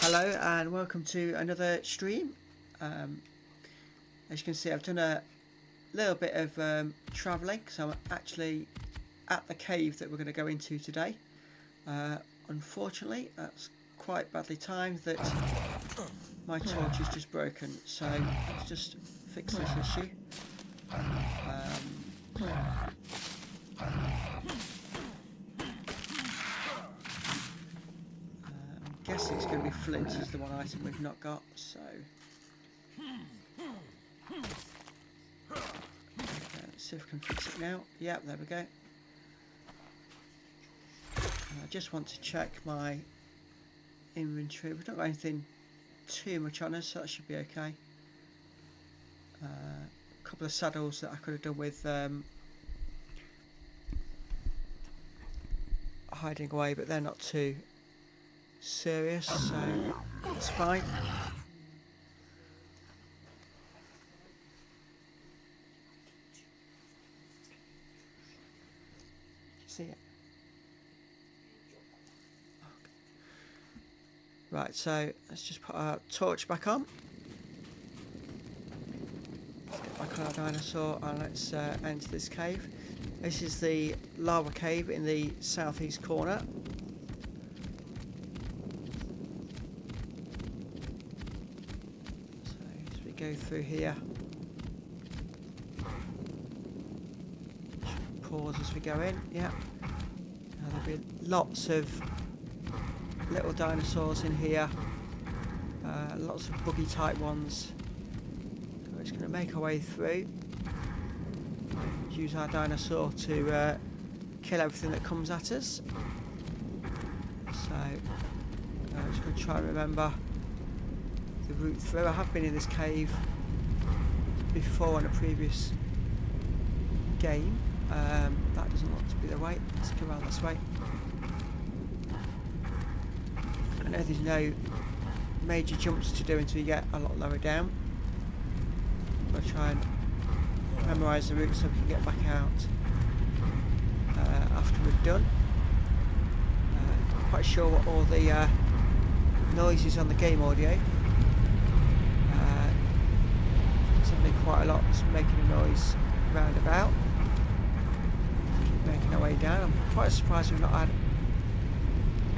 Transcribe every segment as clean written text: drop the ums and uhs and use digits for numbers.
Hello and welcome to another stream. As you can see, I've done a little bit of travelling, so I'm actually at the cave that we're going to go into today. Unfortunately, that's quite badly timed that my torch is just broken, so let's just fix this issue. I'm guessing it's going to be flint is the one item we've not got, so let's see if we can fix it now. Yep, there we go. I just want to check my inventory. We've not got anything too much on us, so that should be okay. A couple of saddles that I could have done with hiding away, but they're not too serious, so it's fine. See it? Right, so let's just put our torch back on. Let's get back on our dinosaur and let's enter this cave. This is the lava cave in the southeast corner. So as we go through here, pause as we go in. Yeah, now there'll be lots of little dinosaurs in here, lots of buggy type ones. So we're just going to make our way through, use our dinosaur to kill everything that comes at us. So I'm just going to try and remember the route through. I have been in this cave before in a previous game. That doesn't look to be the way. Let's go around this way. I know there's no major jumps to do until you get a lot lower down. I'll try and memorise the route so we can get back out after we've done. Not quite sure what all the noises on the game audio. Something quite a lot is making a noise roundabout. Keep making our way down. I'm quite surprised we've not had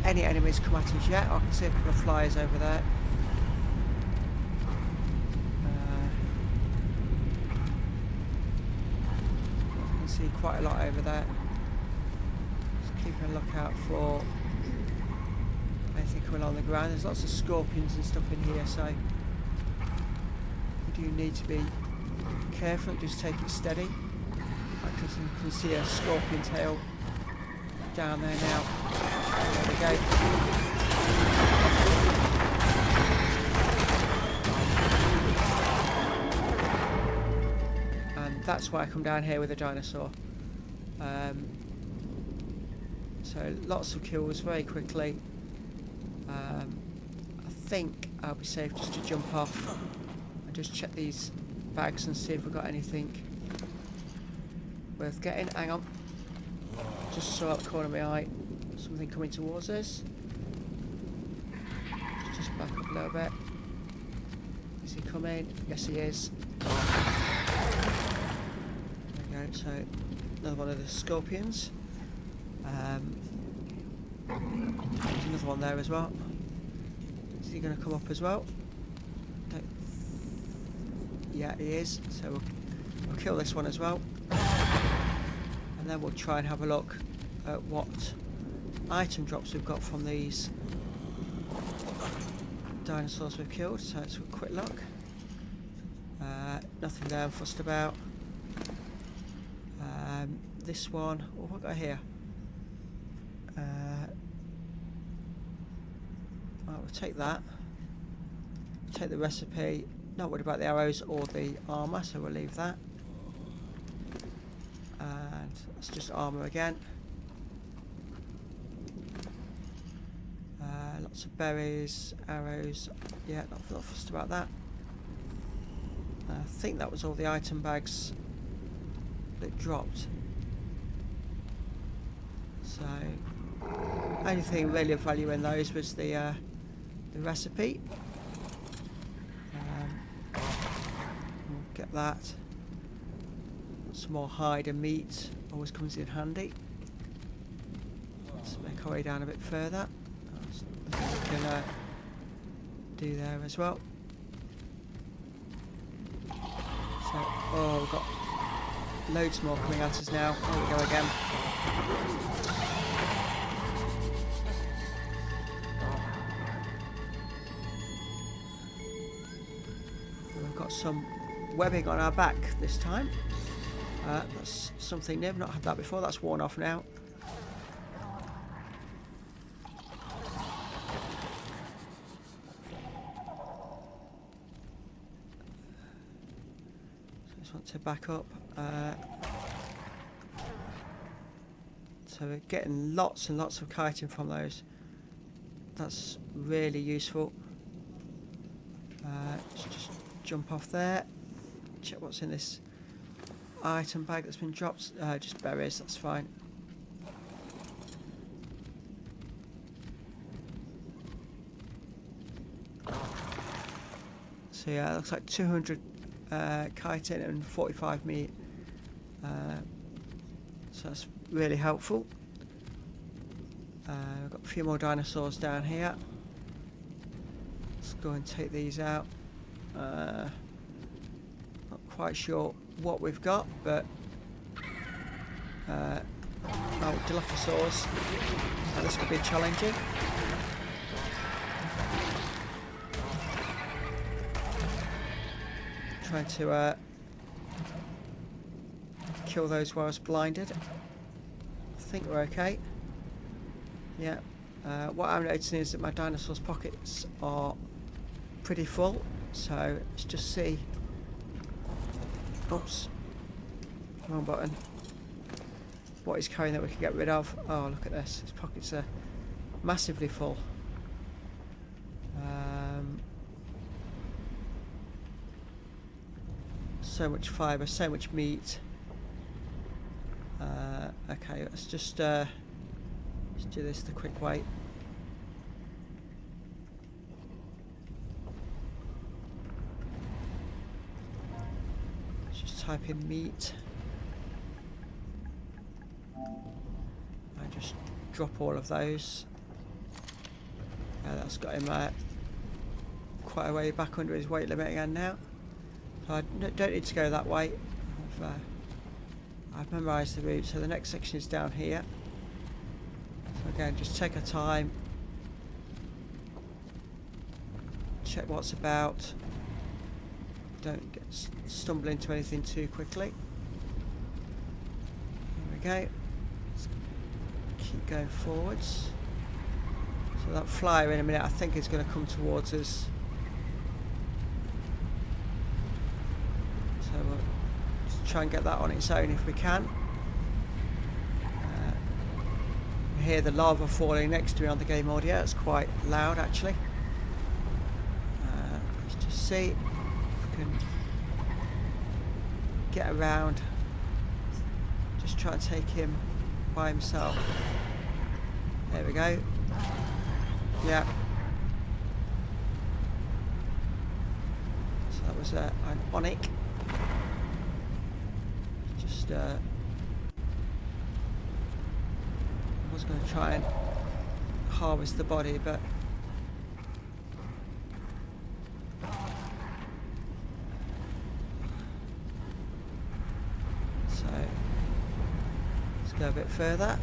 any enemies come at us yet. I can see a couple of flyers over there. I can see quite a lot over there. Just keeping a lookout for anything coming on the ground. There's lots of scorpions and stuff in here, so we do need to be careful and just take it steady. I can see a scorpion tail down there now. There we go. And that's why I come down here with a dinosaur. So lots of kills very quickly. I think I'll be safe just to jump off and just check these bags and see if we've got anything worth getting. Hang on. Just saw out the corner of my eye something coming towards us. Just back up a little bit. Is he coming? Yes, he is. There we go. So another one of the scorpions. There's another one there as well. Is he going to come up as well? Yeah, he is. So we'll kill this one as well. And then we'll try and have a look at what item drops we've got from these dinosaurs we've killed. So let's have a quick look. Nothing there I'm fussed about. This one, what have I got here? Right, we'll take that. Take the recipe. Not worried about the arrows or the armour, so we'll leave that. And that's just armour again. Lots of berries, arrows. Yeah, not fussed about that. I think that was all the item bags that dropped. So, only thing really of value in those was the the recipe. We'll get that. Some more hide and meat always comes in handy. Let's make our way down a bit further. We can do there as well. So, oh, we've got loads more coming at us now. There we go again. And we've got some webbing on our back this time. That's something new. I've not had that before. That's worn off now. So just want to back up. So we're getting lots and lots of chitin from those. That's really useful. Let's just jump off there. Check what's in this item bag that's been dropped. Just berries, that's fine. So yeah, it looks like 200 chitin and 45 meat. So that's really helpful. We've got a few more dinosaurs down here. Let's go and take these out. Not quite sure what we've got, but oh, Dilophosaurs. So this could be challenging. Trying to kill those while I was blinded. I think we're okay. Yeah. What I'm noticing is that my dinosaur's pockets are pretty full, so let's just see. Oops, wrong button. What he's carrying that we can get rid of. Oh, look at this. His pockets are massively full. So much fibre, so much meat. Okay, let's just do this the quick way. Type in meat. I just drop all of those. That's got him quite a way back under his weight limit again now. So I don't need to go that way. I've memorised the route, so the next section is down here. So again, just take our time. Check what's about. Don't stumble into anything too quickly. There we go. Let's keep going forwards. So that flyer in a minute I think is going to come towards us. So we'll just try and get that on its own if we can. I hear the lava falling next to me on the game audio. It's quite loud actually. Let's just see. Can get around, just try and take him by himself. There we go. Yeah. So that was an onyx. Just I was going to try and harvest the body, but go a bit further.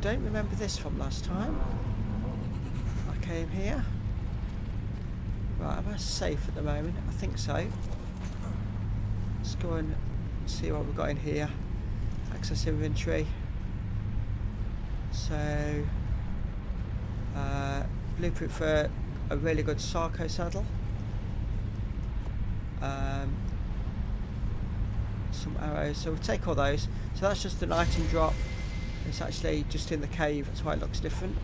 Don't remember this from last time I came here. Right, am I safe at the moment? I think so. Let's go and see what we've got in here. Access inventory. So blueprint for a really good Sarco saddle. Some arrows, so we'll take all those. So that's just an item drop. It's actually just in the cave, that's why it looks different.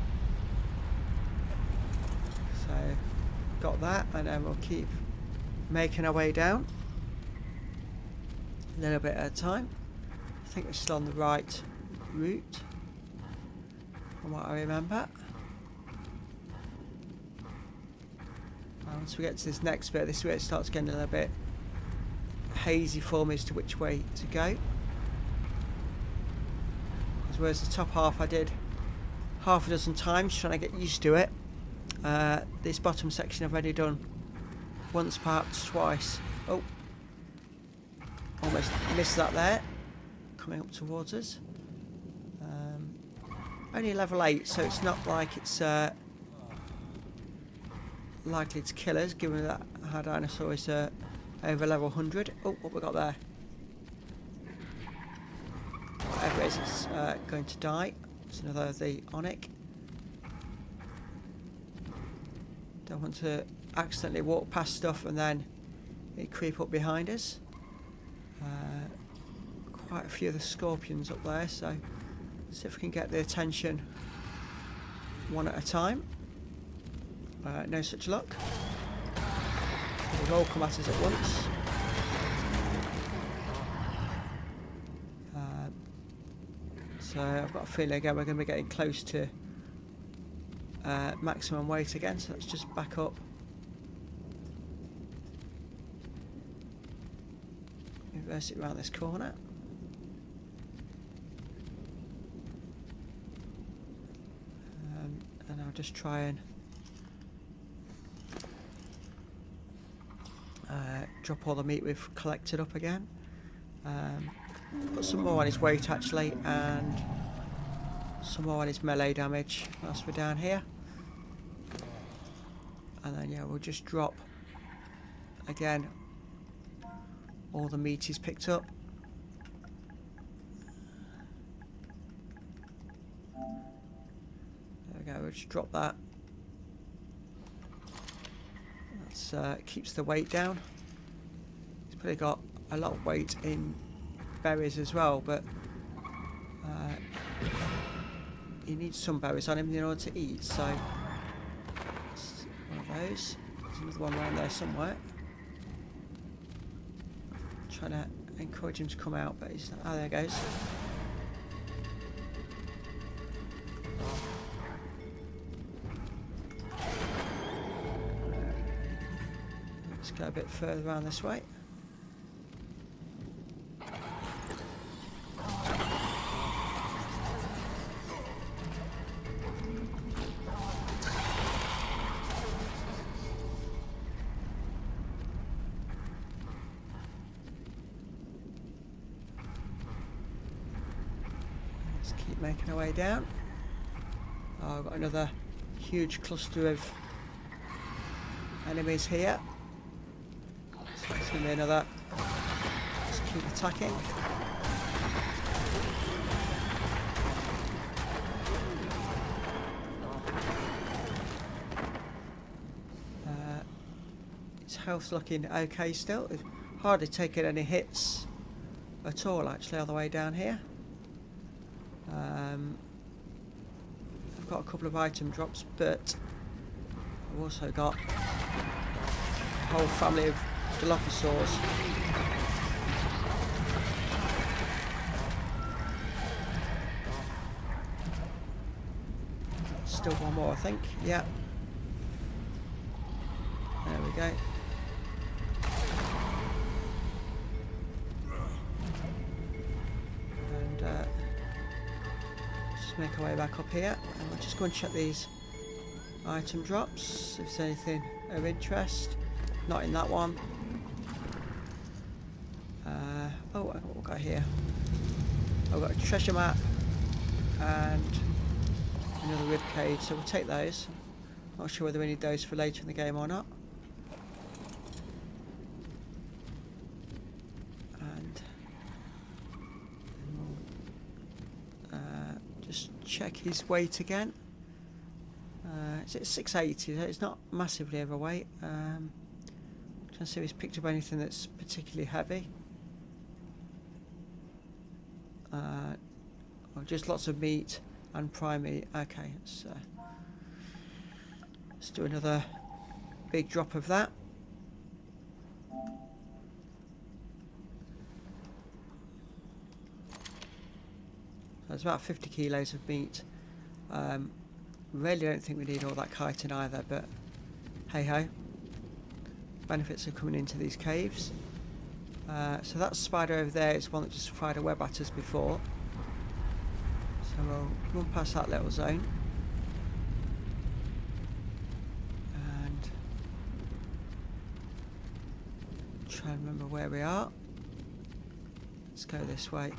So got that, and then we'll keep making our way down a little bit at a time. I think we're still on the right route. from what I remember. And once we get to this next bit, this is where it starts getting a little bit hazy for me as to which way to go. Because whereas the top half I did half a dozen times trying to get used to it, this bottom section I've already done once, perhaps twice. Oh, almost missed that there, coming up towards us. Only level 8, so it's not like it's likely to kill us, given that our dinosaur is over level 100. Oh, what we got there? Whatever it is, it's going to die. It's another of the Onyx. Don't want to accidentally walk past stuff and then it creep up behind us. Quite a few of the scorpions up there, so see if we can get the attention one at a time. No such luck. They've all come at us at once. So I've got a feeling again we're going to be getting close to maximum weight again, so let's just back up. Reverse it around this corner. And I'll just try and drop all the meat we've collected up again. Put some more on his weight actually, and some more on his melee damage whilst we're down here. And then yeah, we'll just drop again all the meat he's picked up. There we go, we'll just drop that. That keeps the weight down. He's probably got a lot of weight in berries as well, but he needs some berries on him in order to eat, so it's one of those. There's another one around there somewhere. Trying to encourage him to come out, but he's not. Oh, there he goes. Let's go a bit further around this way. Keep making our way down. Oh, I've got another huge cluster of enemies here. So it's going to be another. Let's keep attacking. His health's looking okay still. It's hardly taken any hits at all actually all the way down here. I've got a couple of item drops, but I've also got a whole family of Dilophosaurs. Still one more, I think. Yeah. There we go. And just make our way back up here, and we'll just go and check these item drops if there's anything of interest. Not in that one. Oh, what have we got here? I've got a treasure map and another rib cage, so we'll take those. Not sure whether we need those for later in the game or not. And we'll just check his weight again. It's at 680, so it's not massively overweight. Trying to see if he's picked up anything that's particularly heavy. Or just lots of meat and prime meat. Okay, let's do another big drop of that. That's about 50 kilos of meat Really don't think we need all that chitin either, but hey ho. Benefits of coming into these caves. So that spider over there is one that just fired a web at us before. So we'll run past that little zone. And try and remember where we are. Let's go this way.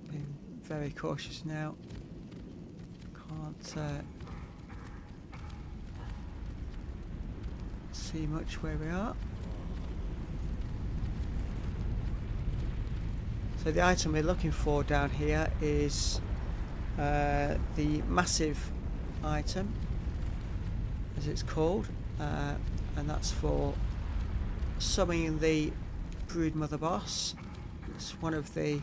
Being very cautious now. Can't see much where we are. So the item we're looking for down here is the massive item, as it's called, and that's for summoning the Broodmother boss. It's one of the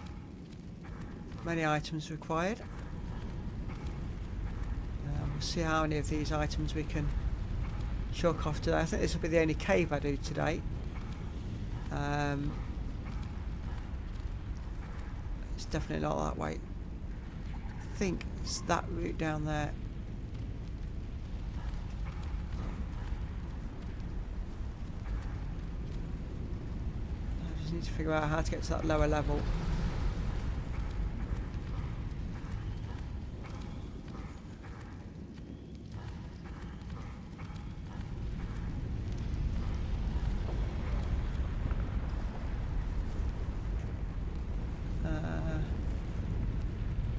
many items required. We'll see how many of these items we can chalk off today. I think this will be the only cave I do today. It's definitely not that way. I think it's that route down there. I just need to figure out how to get to that lower level.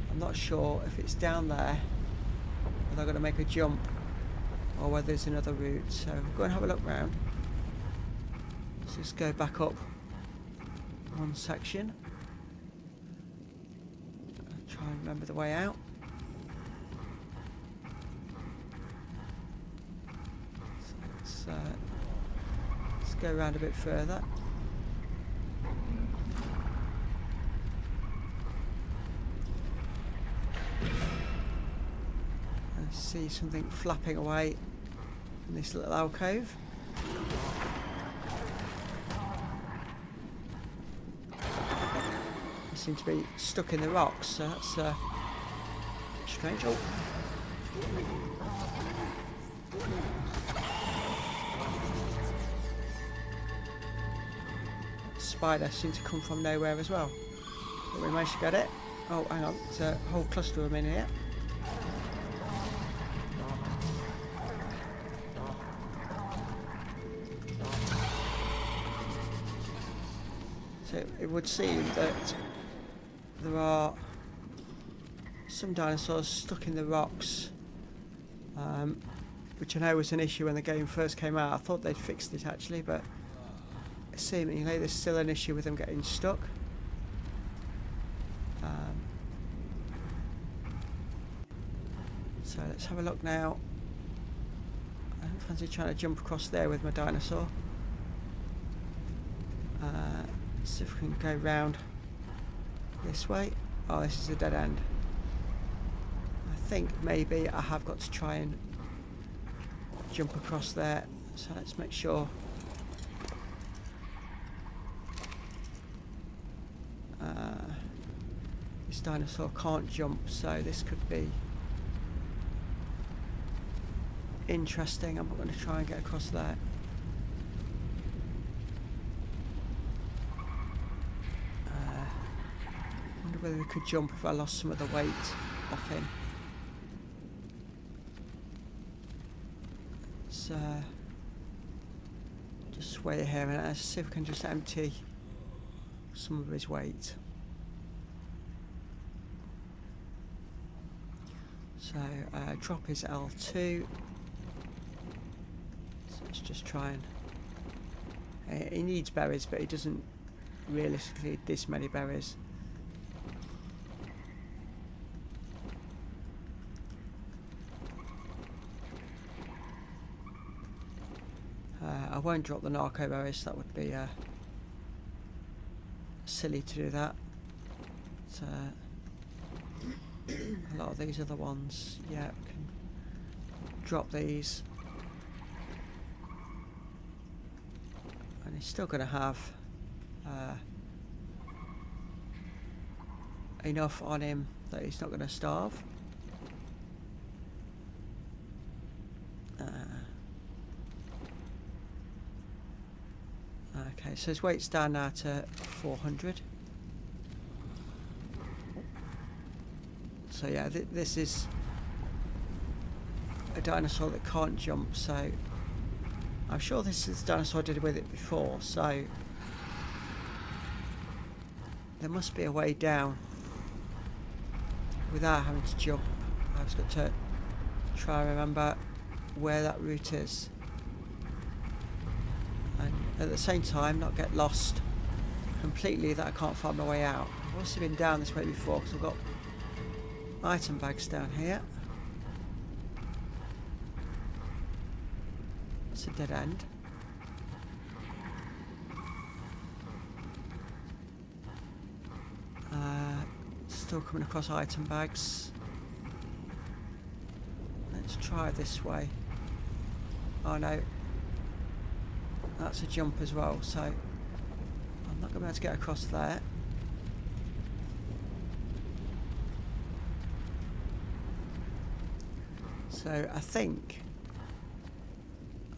I'm not sure if it's down there, whether I'm going to make a jump, or whether there's another route. So go and have a look round. Let's just go back up one section. I'll try and remember the way out. So let's go around a bit further. See something flapping away in this little alcove. They seem to be stuck in the rocks, so that's strange. Oh. Spider seemed to come from nowhere as well. But we managed to get it. Oh, hang on, there's a whole cluster of them in here. So it would seem that there are some dinosaurs stuck in the rocks, which I know was an issue when the game first came out. I thought they'd fixed it actually, but seemingly there's still an issue with them getting stuck. So let's have a look now. I don't fancy trying to jump across there with my dinosaur. See if we can go round this way. Oh, this is a dead end. I think maybe I have got to try and jump across there. So let's make sure. This dinosaur can't jump, so this could be interesting. I'm not going to try and get across there. Whether we could jump if I lost some of the weight off him. So just sway here and let's see if we can just empty some of his weight. So drop is L2. So let's just try and he needs berries, but he doesn't realistically need this many berries. I won't drop the narco berries, that would be silly to do that. So, a lot of these other ones, yeah, we can drop these. And he's still going to have enough on him that he's not going to starve. Okay, so his weight's down now to 400. So yeah, this is a dinosaur that can't jump, so I'm sure this is the dinosaur I did with it before, so there must be a way down without having to jump. I've just got to try and remember where that route is, and at the same time not get lost completely that I can't find my way out. I've also been down this way before because I've got item bags down here. It's a dead end. Still coming across item bags. Let's try this way. Oh no, that's a jump as well, so I'm not going to be able to get across there. So I think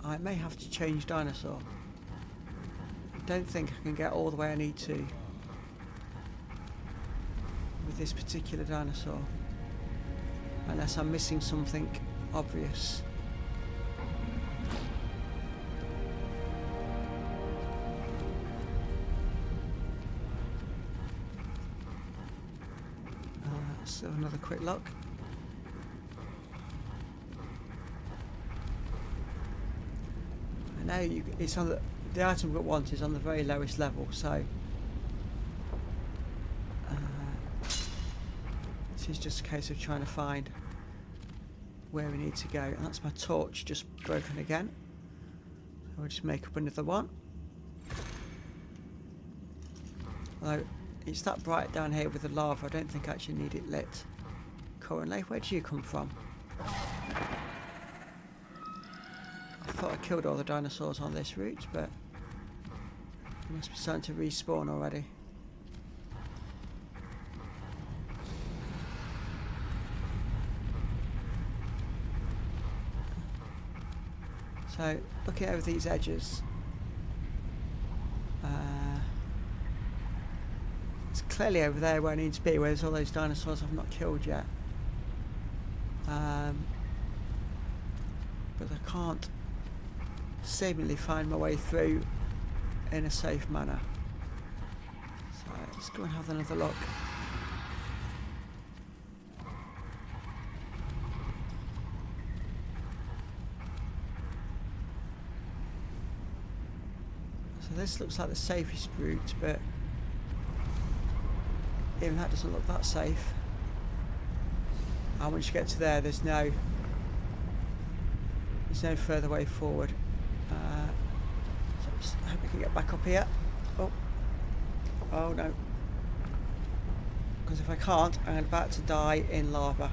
I may have to change dinosaur. I don't think I can get all the way I need to with this particular dinosaur, unless I'm missing something obvious. So another quick look. I know it's on the item we've got want is on the very lowest level, so it's just a case of trying to find where we need to go. And that's my torch just broken again. So we'll just make up another one. Although it's that bright down here with the lava, I don't think I actually need it lit currently. Where do you come from? I thought I killed all the dinosaurs on this route, but they must be starting to respawn already. So, looking over these edges, it's clearly over there where I need to be, where there's all those dinosaurs I've not killed yet. But I can't seemingly find my way through in a safe manner. So, let's go and have another look. So this looks like the safest route, but even that doesn't look that safe. And once you get to there, there's no further way forward. So just hope we can get back up here. Oh no! Because if I can't, I'm about to die in lava.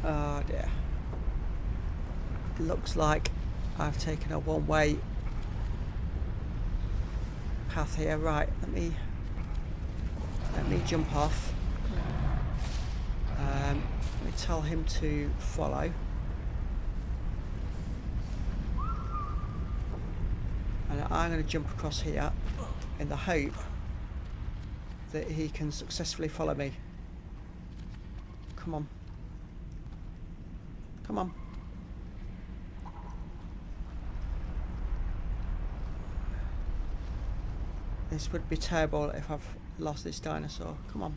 Oh dear! It looks like I've taken a one-way path here. Right, let me jump off. Let me tell him to follow, and I'm going to jump across here in the hope that he can successfully follow me. Come on, come on. This would be terrible if I've lost this dinosaur. Come on.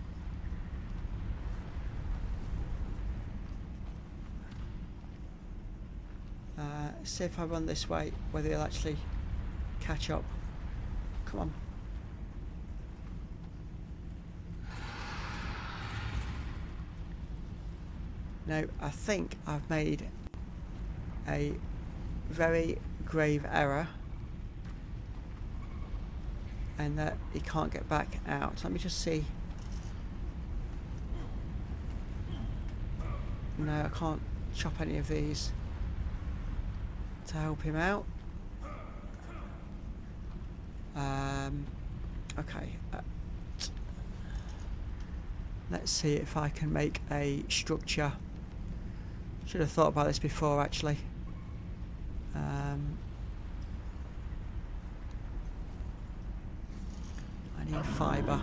See if I run this way, whether he'll actually catch up. Come on. Now, I think I've made a very grave error, and that he can't get back out. Let me just see. No, I can't chop any of these to help him out. Okay. Let's see if I can make a structure. Should have thought about this before, actually. I need fibre.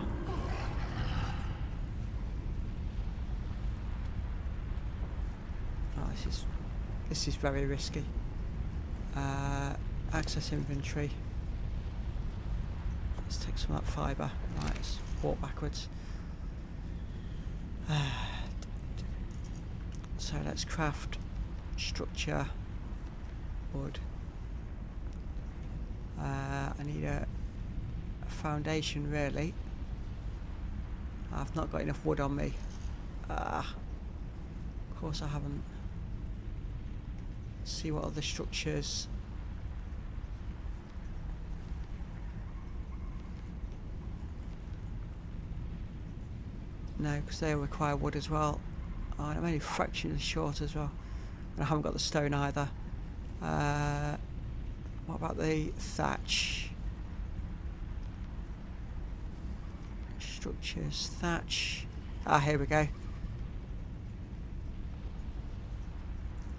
Oh, this is very risky. Access inventory. Let's take some of that fibre. Right, let's walk backwards. So let's craft structure, wood. I need a foundation, really. I've not got enough wood on me. Of course I haven't. Let's see what other structures. No, because they require wood as well. Oh, and I'm only fractionally short as well. And I haven't got the stone either. What about the thatch? Structures, thatch. Here we go.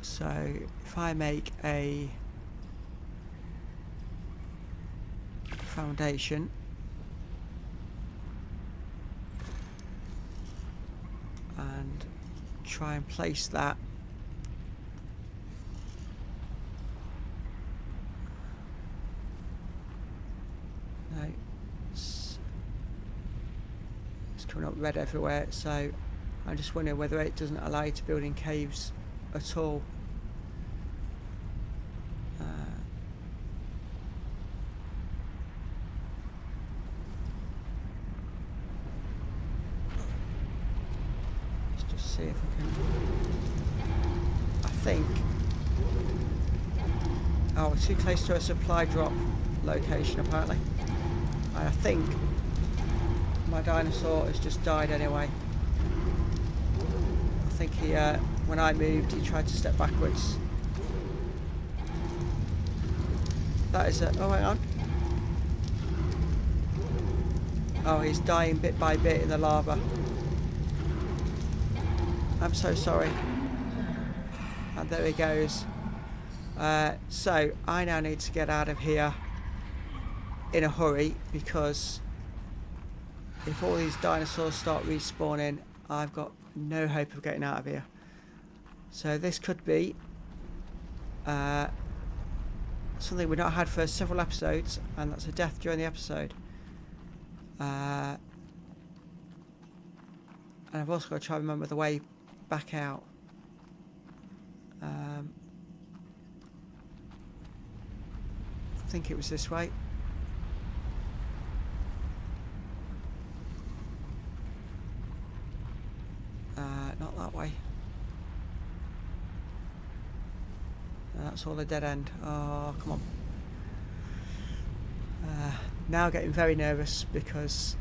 So if I make a foundation, and try and place that no, it's coming up red everywhere, so I'm just wondering whether it doesn't allow you to build in caves at all. Let's just see if I can. I think. Oh, we're too close to a supply drop location apparently. I think my dinosaur has just died anyway. I think he, when I moved, he tried to step backwards. That is a. Oh, hang on. Oh, he's dying bit by bit in the lava. I'm so sorry. And there he goes. So I now need to get out of here in a hurry, because if all these dinosaurs start respawning, I've got no hope of getting out of here. So this could be something we've not had for several episodes, and that's a death during the episode. And I've also got to try and remember the way back out. I think it was this way. Not that way. No, that's all a dead end. Oh, come on. Now getting very nervous because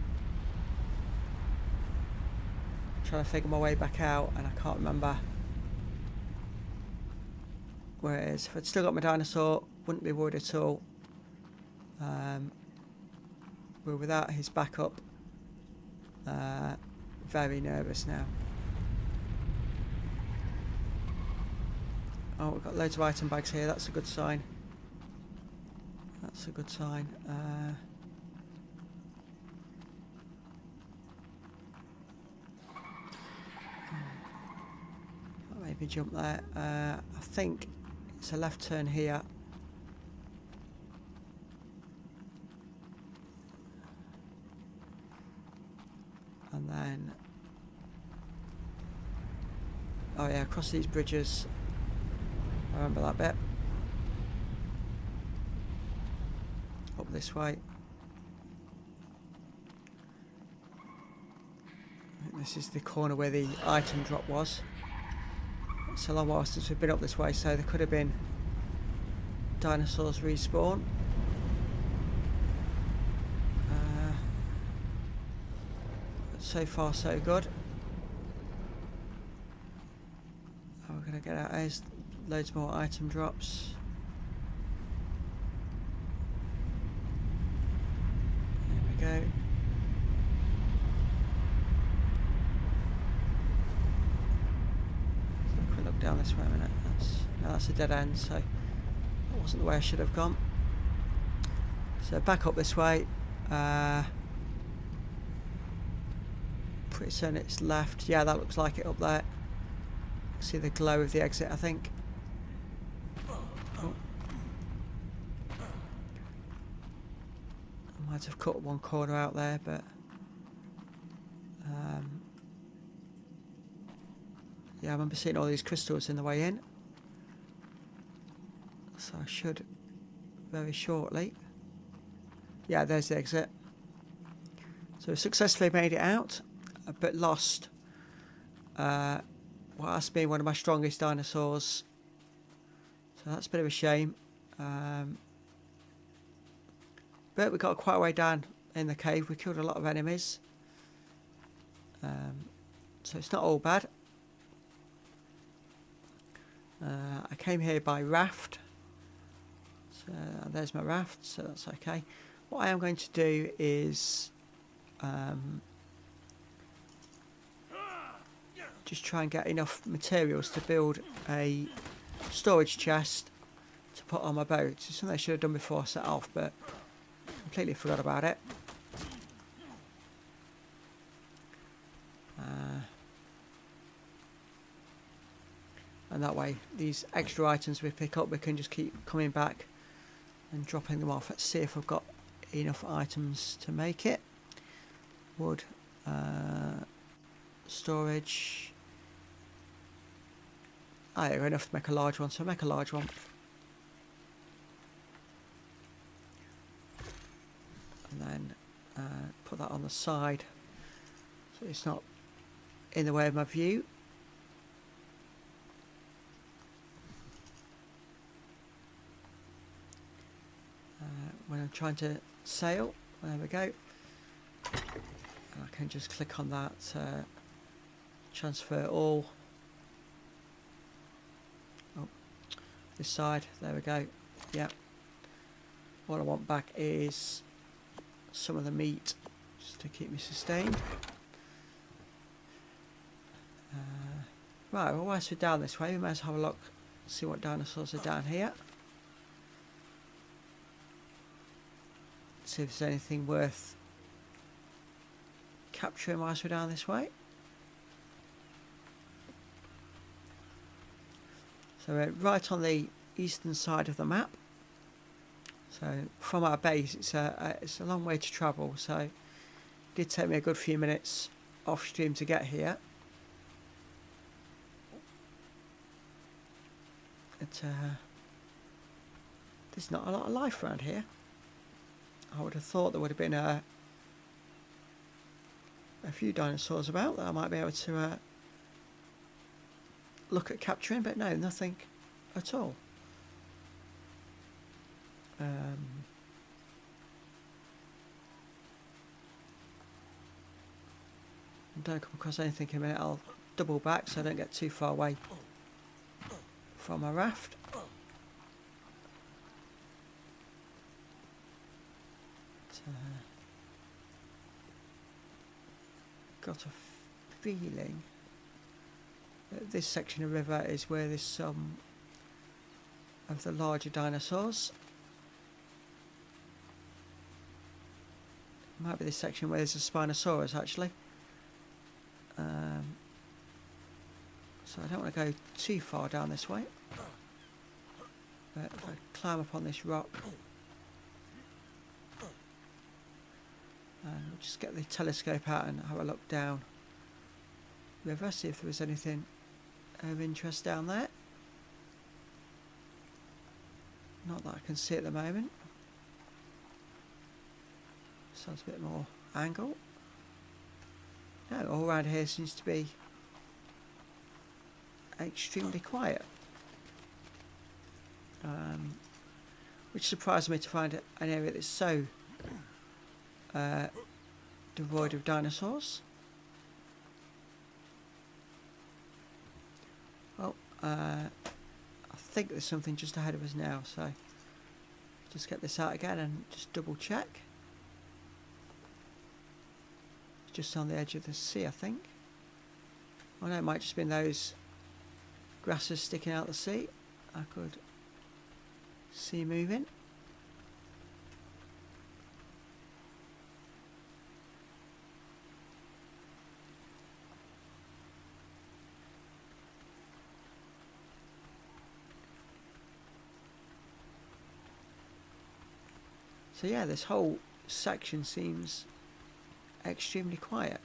I'm trying to figure my way back out and I can't remember where it is. If I'd still got my dinosaur, wouldn't be worried at all. But without his backup, very nervous now. Oh, we've got loads of item bags here. That's a good sign. That's a good sign. I'll maybe jump there. I think it's a left turn here. And then, oh yeah, across these bridges. I remember that bit. Up this way. I think this is the corner where the item drop was. It's a long while since we've been up this way, so there could have been dinosaurs respawn. So far so good. Oh, we're going to get out. There's loads more item drops. that's a dead end, so that wasn't the way I should have gone. So back up this way. Pretty soon it's left. Yeah, that looks like it up there. See the glow of the exit, I think. Oh. I might have cut one corner out there, but yeah, I remember seeing all these crystals in the way in, so I should very shortly. Yeah, there's the exit. So successfully made it out, but lost what has been one of my strongest dinosaurs. So that's a bit of a shame. But we got quite a way down in the cave. We killed a lot of enemies. So it's not all bad. I came here by raft. So there's my raft, so that's okay. What I am going to do is just try and get enough materials to build a storage chest to put on my boat. It's something I should have done before I set off, but completely forgot about it. And that way, these extra items we pick up, we can just keep coming back and dropping them off. Let's see if I've got enough items to make it. Wood, storage. Oh, yeah, enough to make a large one, so I'll make a large one. And then put that on the side so it's not in the way of my view. When I'm trying to sail, there we go. And I can just click on that, transfer all. Oh, this side, there we go. Yeah. What I want back is some of the meat, just to keep me sustained. Right, well, whilst we're down this way, we might as well have a look, see what dinosaurs are down here. See if there's anything worth capturing whilst we're down this way. So we're right on the eastern side of the map. So from our base, it's a long way to travel. So it did take me a good few minutes off stream to get here. But there's not a lot of life around here. I would have thought there would have been a few dinosaurs about that I might be able to look at capturing, but no, nothing at all. Don't come across anything in a minute. I'll double back so I don't get too far away from my raft. Got a feeling that this section of river is where there's some of the larger dinosaurs. It might be this section where there's a Spinosaurus actually. So I don't want to go too far down this way. But if I climb up on this rock and we'll just get the telescope out and have a look down river, see if there was anything of interest down there. Not that I can see at the moment. Sounds a bit more angle. No, all around here seems to be extremely quiet. Which surprised me to find an area that's so devoid of dinosaurs. Well, I think there's something just ahead of us now, so just get this out again and just double check. It's just on the edge of the sea, I think. Oh no, it might just been those grasses sticking out the sea. I could see moving. So yeah, this whole section seems extremely quiet,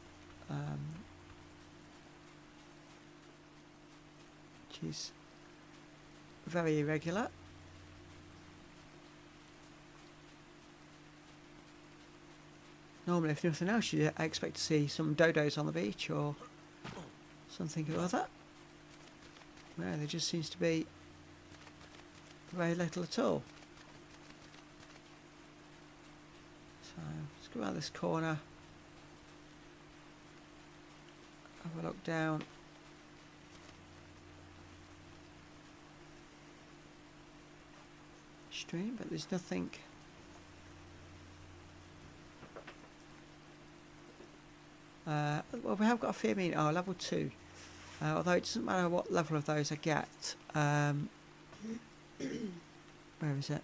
which is very irregular. Normally, if nothing else, I expect to see some dodos on the beach or something or other. No, there just seems to be very little at all. So let's go around this corner, have a look down. Stream, but there's nothing. Well, we have got a fear meter, level 2. Although it doesn't matter what level of those I get. Where is it?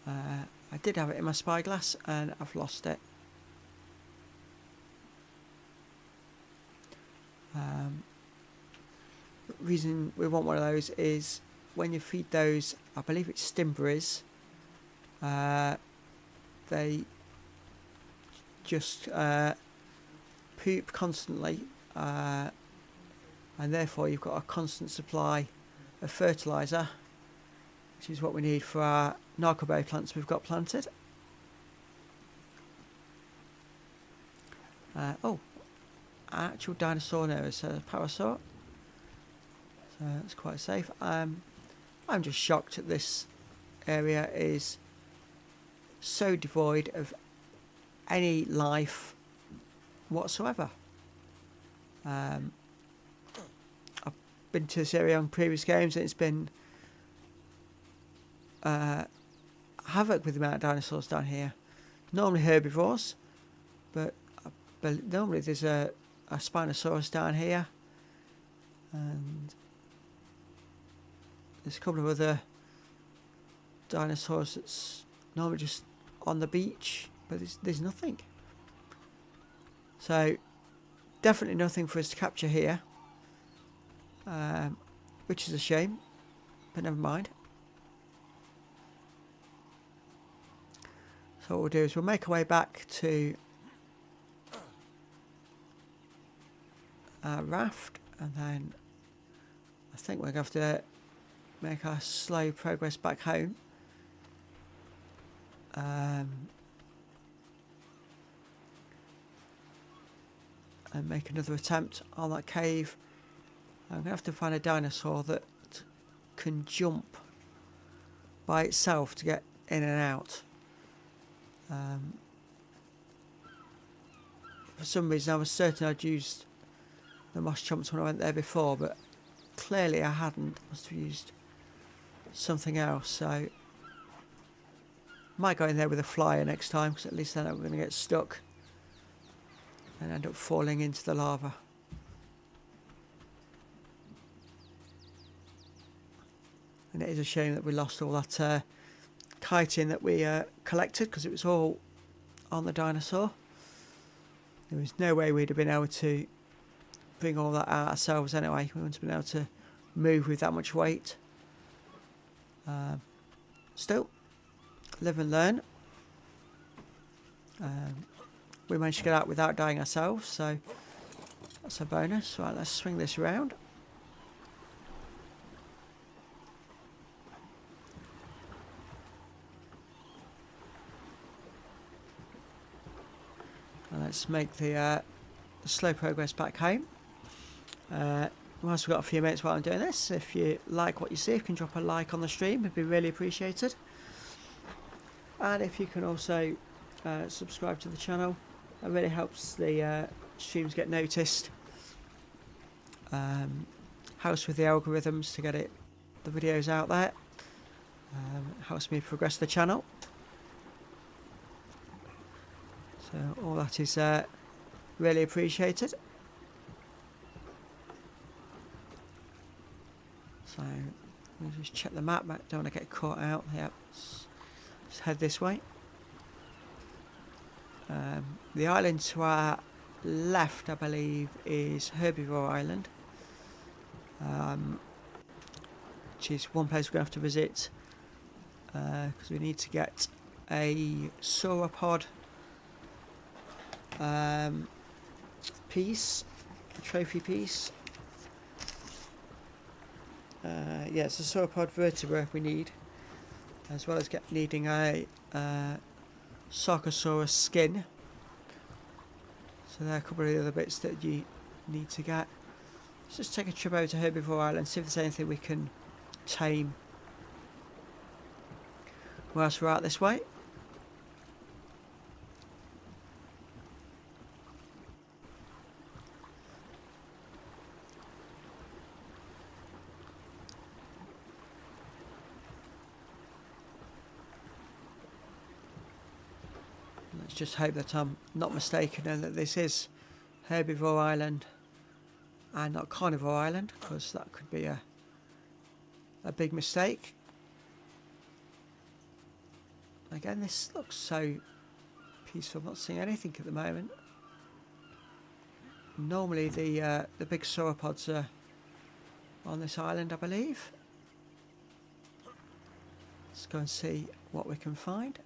I did have it in my spyglass and I've lost it. Reason we want one of those is when you feed those, I believe it's stimberries, they just poop constantly, and therefore you've got a constant supply of fertiliser, which is what we need for our narcoberry plants we've got planted. Oh, actual dinosaur now, it's a parasaur. So that's quite safe. I'm just shocked that this area is so devoid of any life whatsoever. I've been to this area on previous games and it's been havoc with the amount of dinosaurs down here. Normally herbivores, but normally there's a Spinosaurus down here, and there's a couple of other dinosaurs that's normally just on the beach, but there's nothing. So definitely nothing for us to capture here, which is a shame, but never mind. So what we'll do is we'll make our way back to our raft, and then I think we're going to have to make our slow progress back home. And make another attempt on that cave. I'm going to have to find a dinosaur that can jump by itself to get in and out. For some reason I was certain I'd used the moss chomps when I went there before, but clearly I hadn't. I must have used something else, so might go in there with a flyer next time, because at least then I'm going to get stuck and end up falling into the lava. And it is a shame that we lost all that chitin that we collected, because it was all on the dinosaur. There was no way we'd have been able to bring all that out ourselves anyway. We wouldn't have been able to move with that much weight. Still, live and learn. We managed to get out without dying ourselves, so that's a bonus. Right, let's swing this around. And let's make the slow progress back home. Whilst we've got a few minutes while I'm doing this, if you like what you see, if you can drop a like on the stream, it'd be really appreciated. And if you can also subscribe to the channel, that really helps the streams get noticed. Helps with the algorithms to get the videos out there. Helps me progress the channel. So all that is really appreciated. So we'll just check the map. Don't want to get caught out. Yep. Let's head this way. The island to our left, I believe, is Herbivore Island, which is one place we're going to have to visit because we need to get a sauropod piece, a trophy piece. Yeah, it's a sauropod vertebra we need, as well as needing a Sarcosaurus skin. So there are a couple of the other bits that you need to get. Let's just take a trip over to Herbivore Island, see if there's anything we can tame whilst we're out this way. Let's just hope that I'm not mistaken and that this is Herbivore Island and not Carnivore Island, because that could be a big mistake. Again, this looks so peaceful. I'm not seeing anything at the moment. Normally the big sauropods are on this island, I believe. Let's go and see what we can find.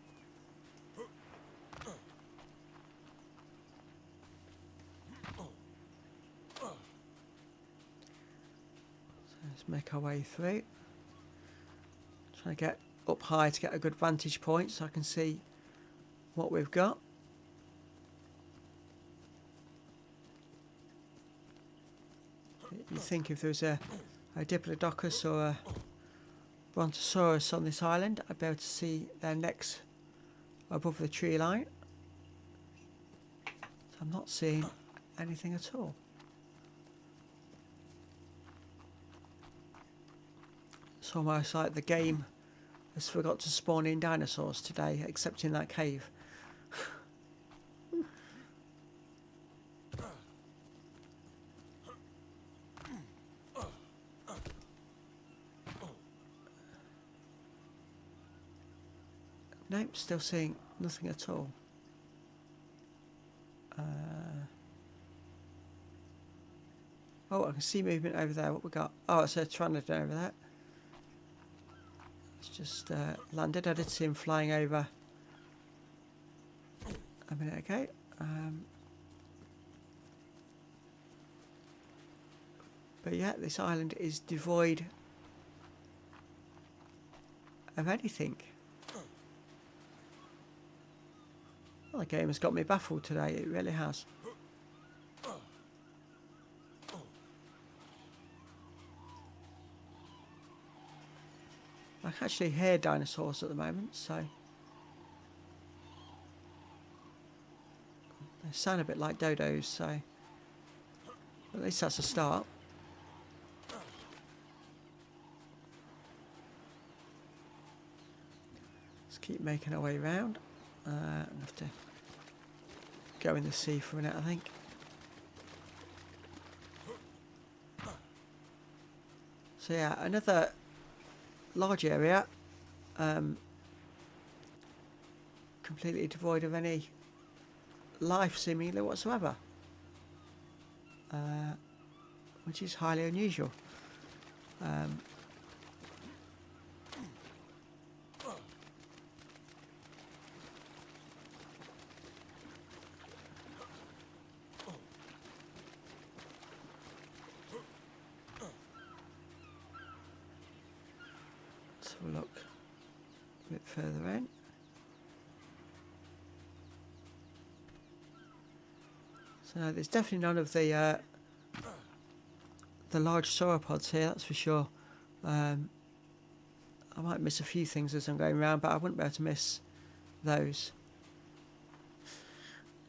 Let's make our way through. Trying to get up high to get a good vantage point so I can see what we've got. You think if there was a Diplodocus or a Brontosaurus on this island, I'd be able to see their necks above the tree line. So I'm not seeing anything at all. It's almost like the game has forgot to spawn in dinosaurs today, except in that cave. Nope, still seeing nothing at all. Oh, I can see movement over there. What we got? Oh, it's a Pteranodon over there. It's just landed. I did see him flying over a minute ago. But yeah, this island is devoid of anything. Well, the game has got me baffled today. It really has. I can actually hear dinosaurs at the moment, so they sound a bit like dodos, so at least that's a start. Let's keep making our way around. I have to go in the sea for a minute, I think. So yeah, another large area, completely devoid of any life seemingly whatsoever, which is highly unusual. Let's have a look a bit further in. So there's definitely none of the large sauropods here, that's for sure. I might miss a few things as I'm going around, but I wouldn't be able to miss those.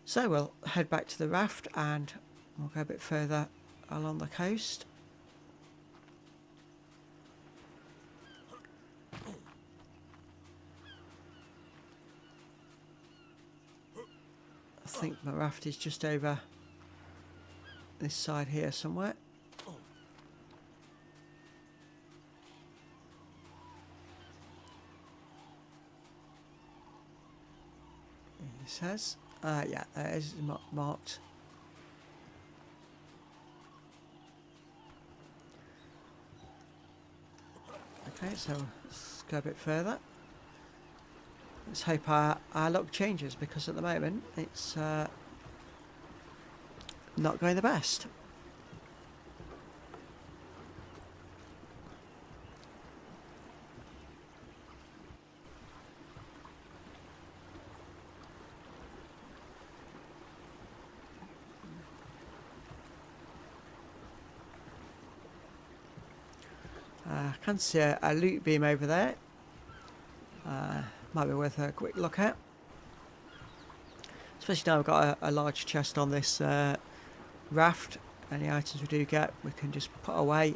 So we'll head back to the raft and we'll go a bit further along the coast. I think my raft is just over this side here somewhere. It says, yeah, there it is marked. Okay, so let's go a bit further. Let's hope our luck changes, because at the moment it's not going the best. I can see a loot beam over there. Might be worth a quick look at. Especially now we've got a large chest on this raft. Any items we do get, we can just put away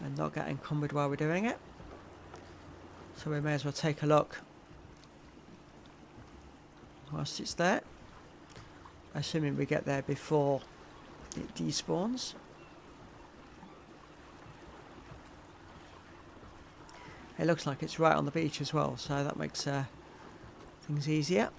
and not get encumbered while we're doing it. So we may as well take a look whilst it's there. Assuming we get there before it despawns. It looks like it's right on the beach as well, so that makes things easier.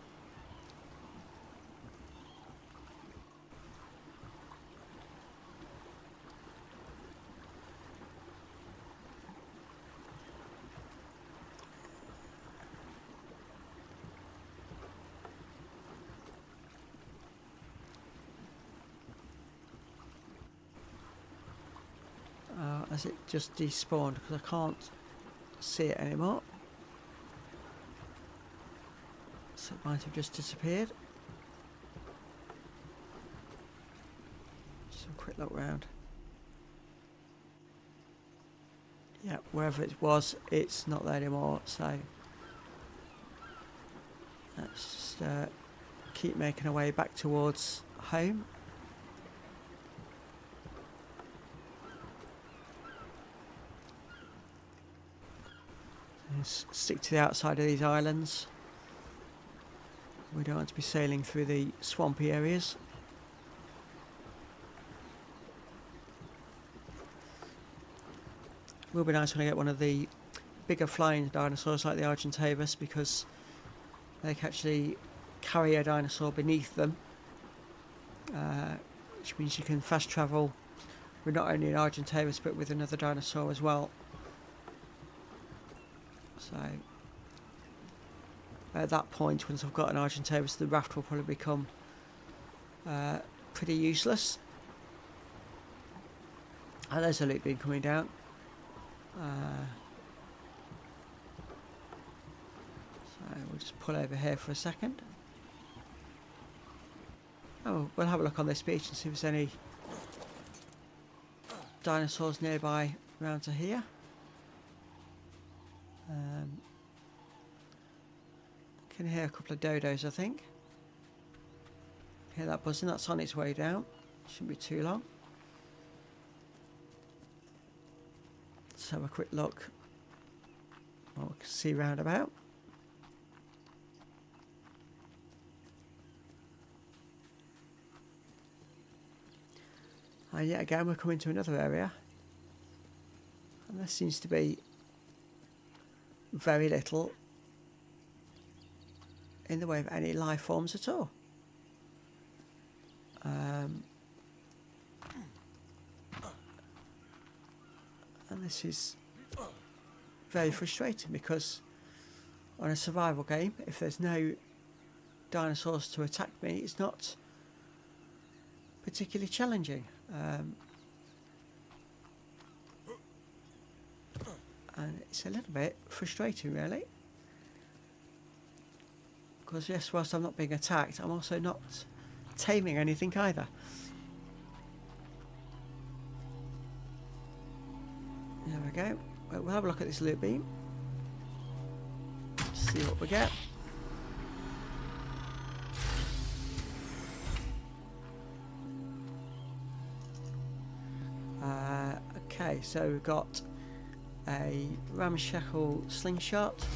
As it just despawned, because I can't see it anymore, so it might have just disappeared. Just a quick look round. Yeah, wherever it was, it's not there anymore, so let's just keep making our way back towards home. Stick to the outside of these islands. We don't want to be sailing through the swampy areas. It will be nice when I get one of the bigger flying dinosaurs like the Argentavis, because they can actually carry a dinosaur beneath them, which means you can fast travel with not only an Argentavis but with another dinosaur as well. So at that point, once I've got an Argentavis, the raft will probably become pretty useless. And there's a loot beam coming down. So we'll just pull over here for a second. Oh, we'll have a look on this beach and see if there's any dinosaurs nearby around to here. Can hear a couple of dodos, I think. Hear that buzzing, that's on its way down. Shouldn't be too long. Let's have a quick look what we can see round about. And yet again we're coming to another area, and there seems to be very little in the way of any life forms at all. And this is very frustrating, because on a survival game, if there's no dinosaurs to attack me, it's not particularly challenging. And it's a little bit frustrating, really. Because yes, whilst I'm not being attacked, I'm also not taming anything either. There we go. Well, we'll have a look at this loot beam. See what we get. Okay, so we've got a ramshackle slingshot,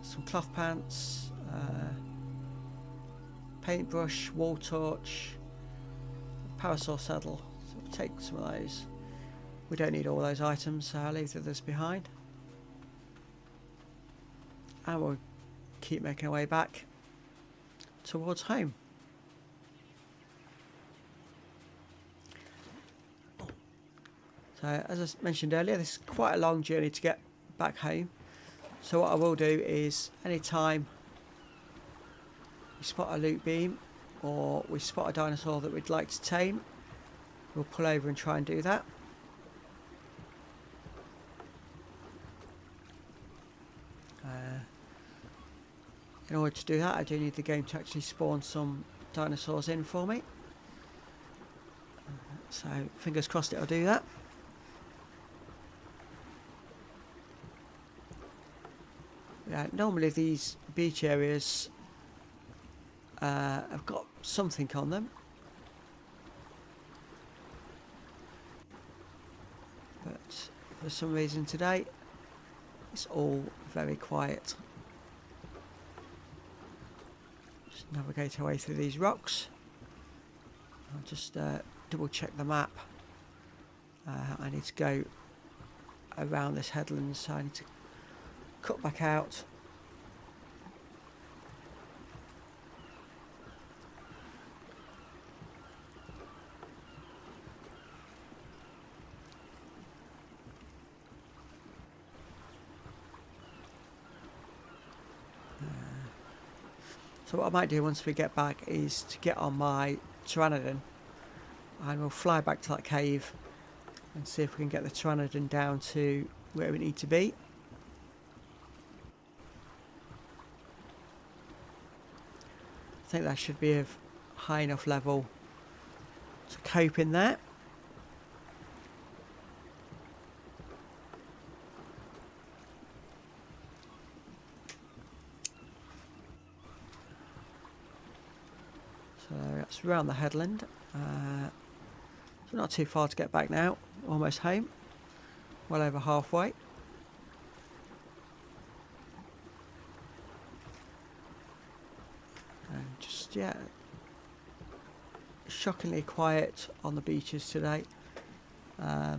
some cloth pants, paintbrush, wall torch, parasol saddle. So we'll take some of those. We don't need all those items, so I'll leave the others behind. And we'll keep making our way back towards home. So as I mentioned earlier, this is quite a long journey to get back home. So what I will do is, anytime we spot a loot beam or we spot a dinosaur that we'd like to tame, we'll pull over and try and do that. In order to do that, I do need the game to actually spawn some dinosaurs in for me. So fingers crossed it'll do that. Yeah, normally these beach areas have got something on them, but for some reason today it's all very quiet. Just navigate our way through these rocks. I'll just double check the map. I need to go around this headland, so I need to cut back out. So what I might do once we get back is to get on my Pteranodon and we'll fly back to that cave and see if we can get the Pteranodon down to where we need to be. I think that should be of high enough level to cope in there. So that's around the headland. So not too far to get back now. Almost home. Well over halfway. And just, yeah, shockingly quiet on the beaches today. I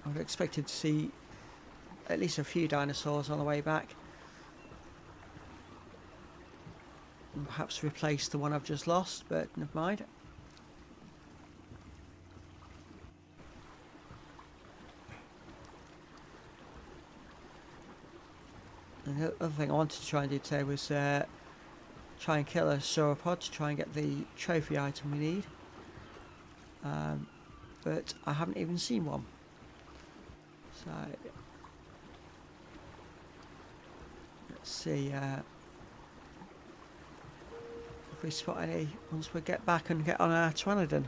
would have expected to see at least a few dinosaurs on the way back. And perhaps replace the one I've just lost, but never mind. And the other thing I wanted to try and do today was try and kill a sauropod to try and get the trophy item we need. But I haven't even seen one. So let's see if we spot any once we get back and get on our Pteranodon.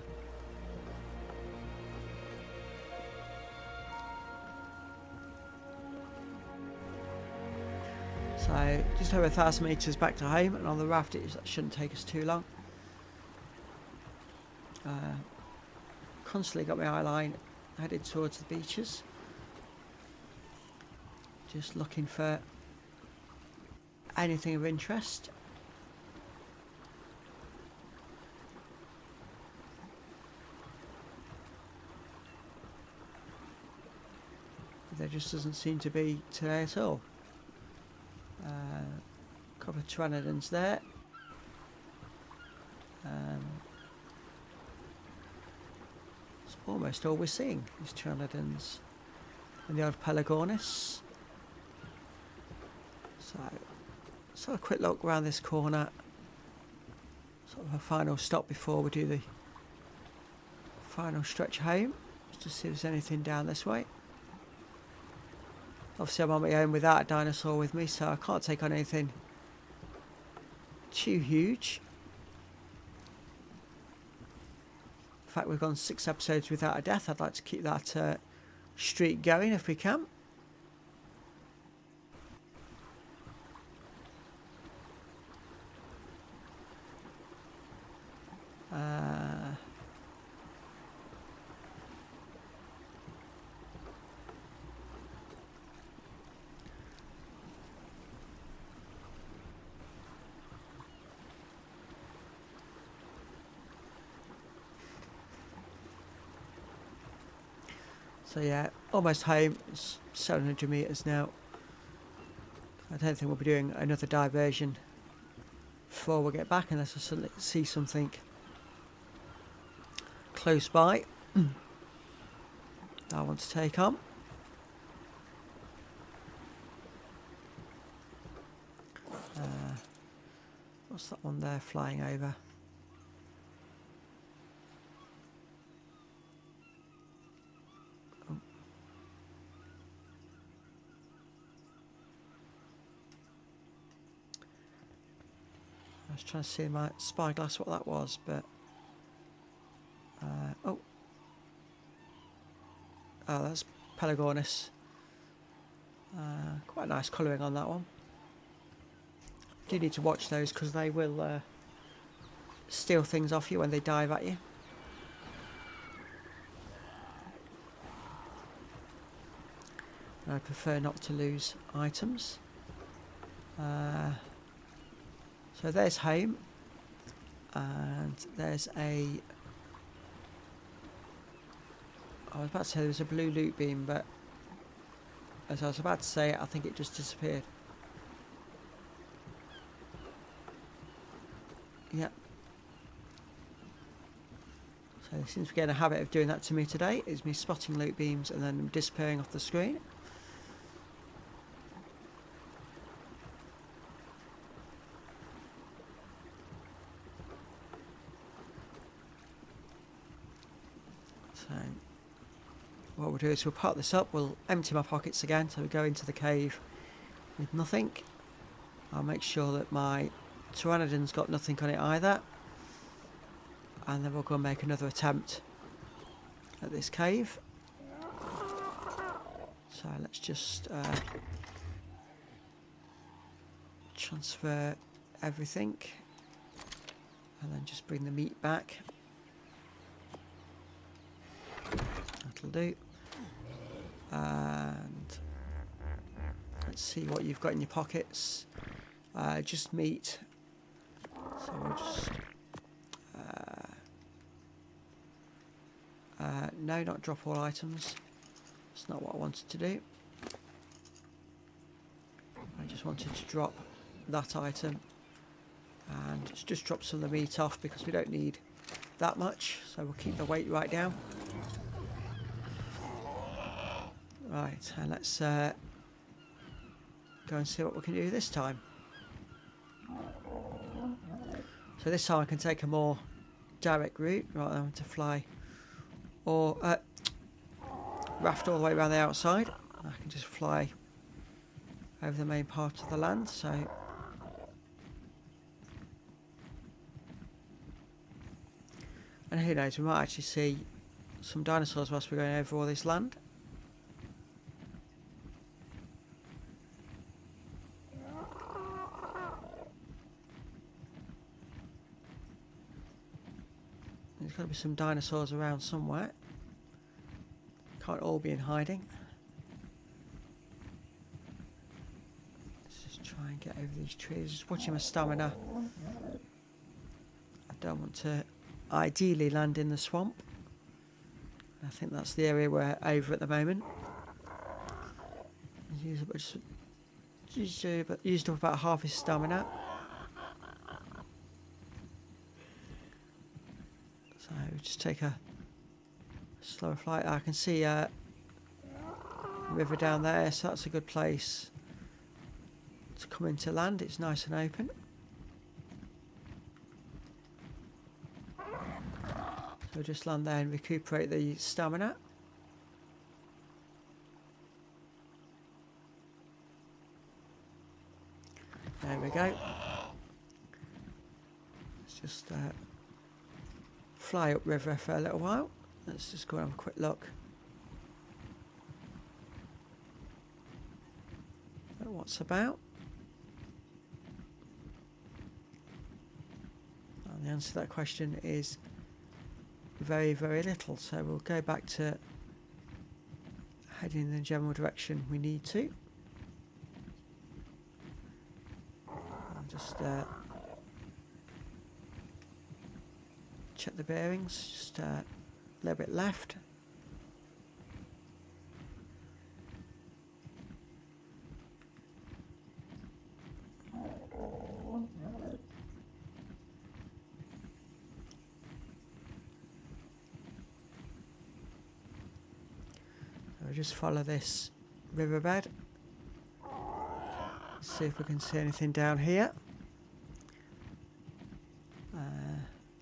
So just over 1,000 metres back to home, and on the raft that shouldn't take us too long. Constantly got my eye line headed towards the beaches, just looking for anything of interest. But there just doesn't seem to be today at all. A couple of Pteranodons there. It's almost all we're seeing is Pteranodons and the odd Pelagornis. So let's have a quick look around this corner. Sort of a final stop before we do the final stretch home, just to see if there's anything down this way. Obviously I'm on my own without a dinosaur with me, so I can't take on anything too huge. In fact, we've gone 6 episodes without a death. I'd like to keep that streak going if we can. So yeah, almost home. It's 700 metres now. I don't think we'll be doing another diversion before we get back unless I suddenly see something close by that I want to take on. What's that one there flying over? Oh. I was trying to see in my spyglass what that was, but oh, that's Pelagornis. Quite nice colouring on that one. Do need to watch those because they will steal things off you when they dive at you. I prefer not to lose items. So there's home, and there's a... I was about to say there was a blue loot beam, but as I was about to say it, I think it just disappeared. Yep. So it seems to be getting a habit of doing that to me today, is me spotting loot beams and then disappearing off the screen. So what we'll do is we'll part this up, we'll empty my pockets again, so we go into the cave with nothing. I'll make sure that my Pteranodon's got nothing on it either, and then we'll go and make another attempt at this cave. So let's just transfer everything and then just bring the meat back. That'll do. And let's see what you've got in your pockets. Just meat. So we'll just no, not drop all items. That's not what I wanted to do. I just wanted to drop that item and just drop some of the meat off because we don't need that much, so we'll keep the weight right down. Right, and let's go and see what we can do this time. So this time I can take a more direct route rather than to fly or raft all the way around the outside. I can just fly over the main part of the land. So and who knows, we might actually see some dinosaurs whilst we're going over all this land. There's got to be some dinosaurs around somewhere. Can't all be in hiding. Let's just try and get over these trees. Just watching my stamina. I don't want to ideally land in the swamp. I think that's the area we're over at the moment. Used up about half his stamina. So just take a slower flight. I can see a river down there, so that's a good place to come into land. It's nice and open. So just land there and recuperate the stamina. There we go. Let's just fly upriver for a little while. Let's just go and have a quick look at what's about. And the answer to that question is very, very little. So we'll go back to heading in the general direction we need to. I'll just check the bearings. Just a little bit left. I'll just follow this riverbed. See if we can see anything down here.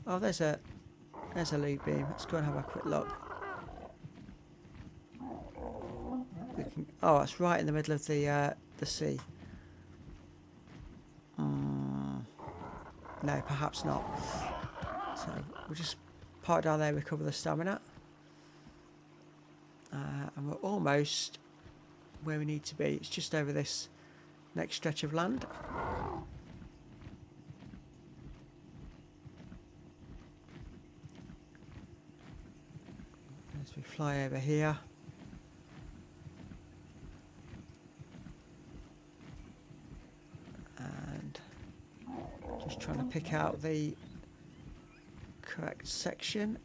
Oh, there's a lead beam. Let's go and have a quick look. Oh, it's right in the middle of the sea. No, perhaps not. So we'll just park down there, recover the stamina. And we're almost where we need to be. It's just over this next stretch of land. As we fly over here. And just trying to pick out the correct section.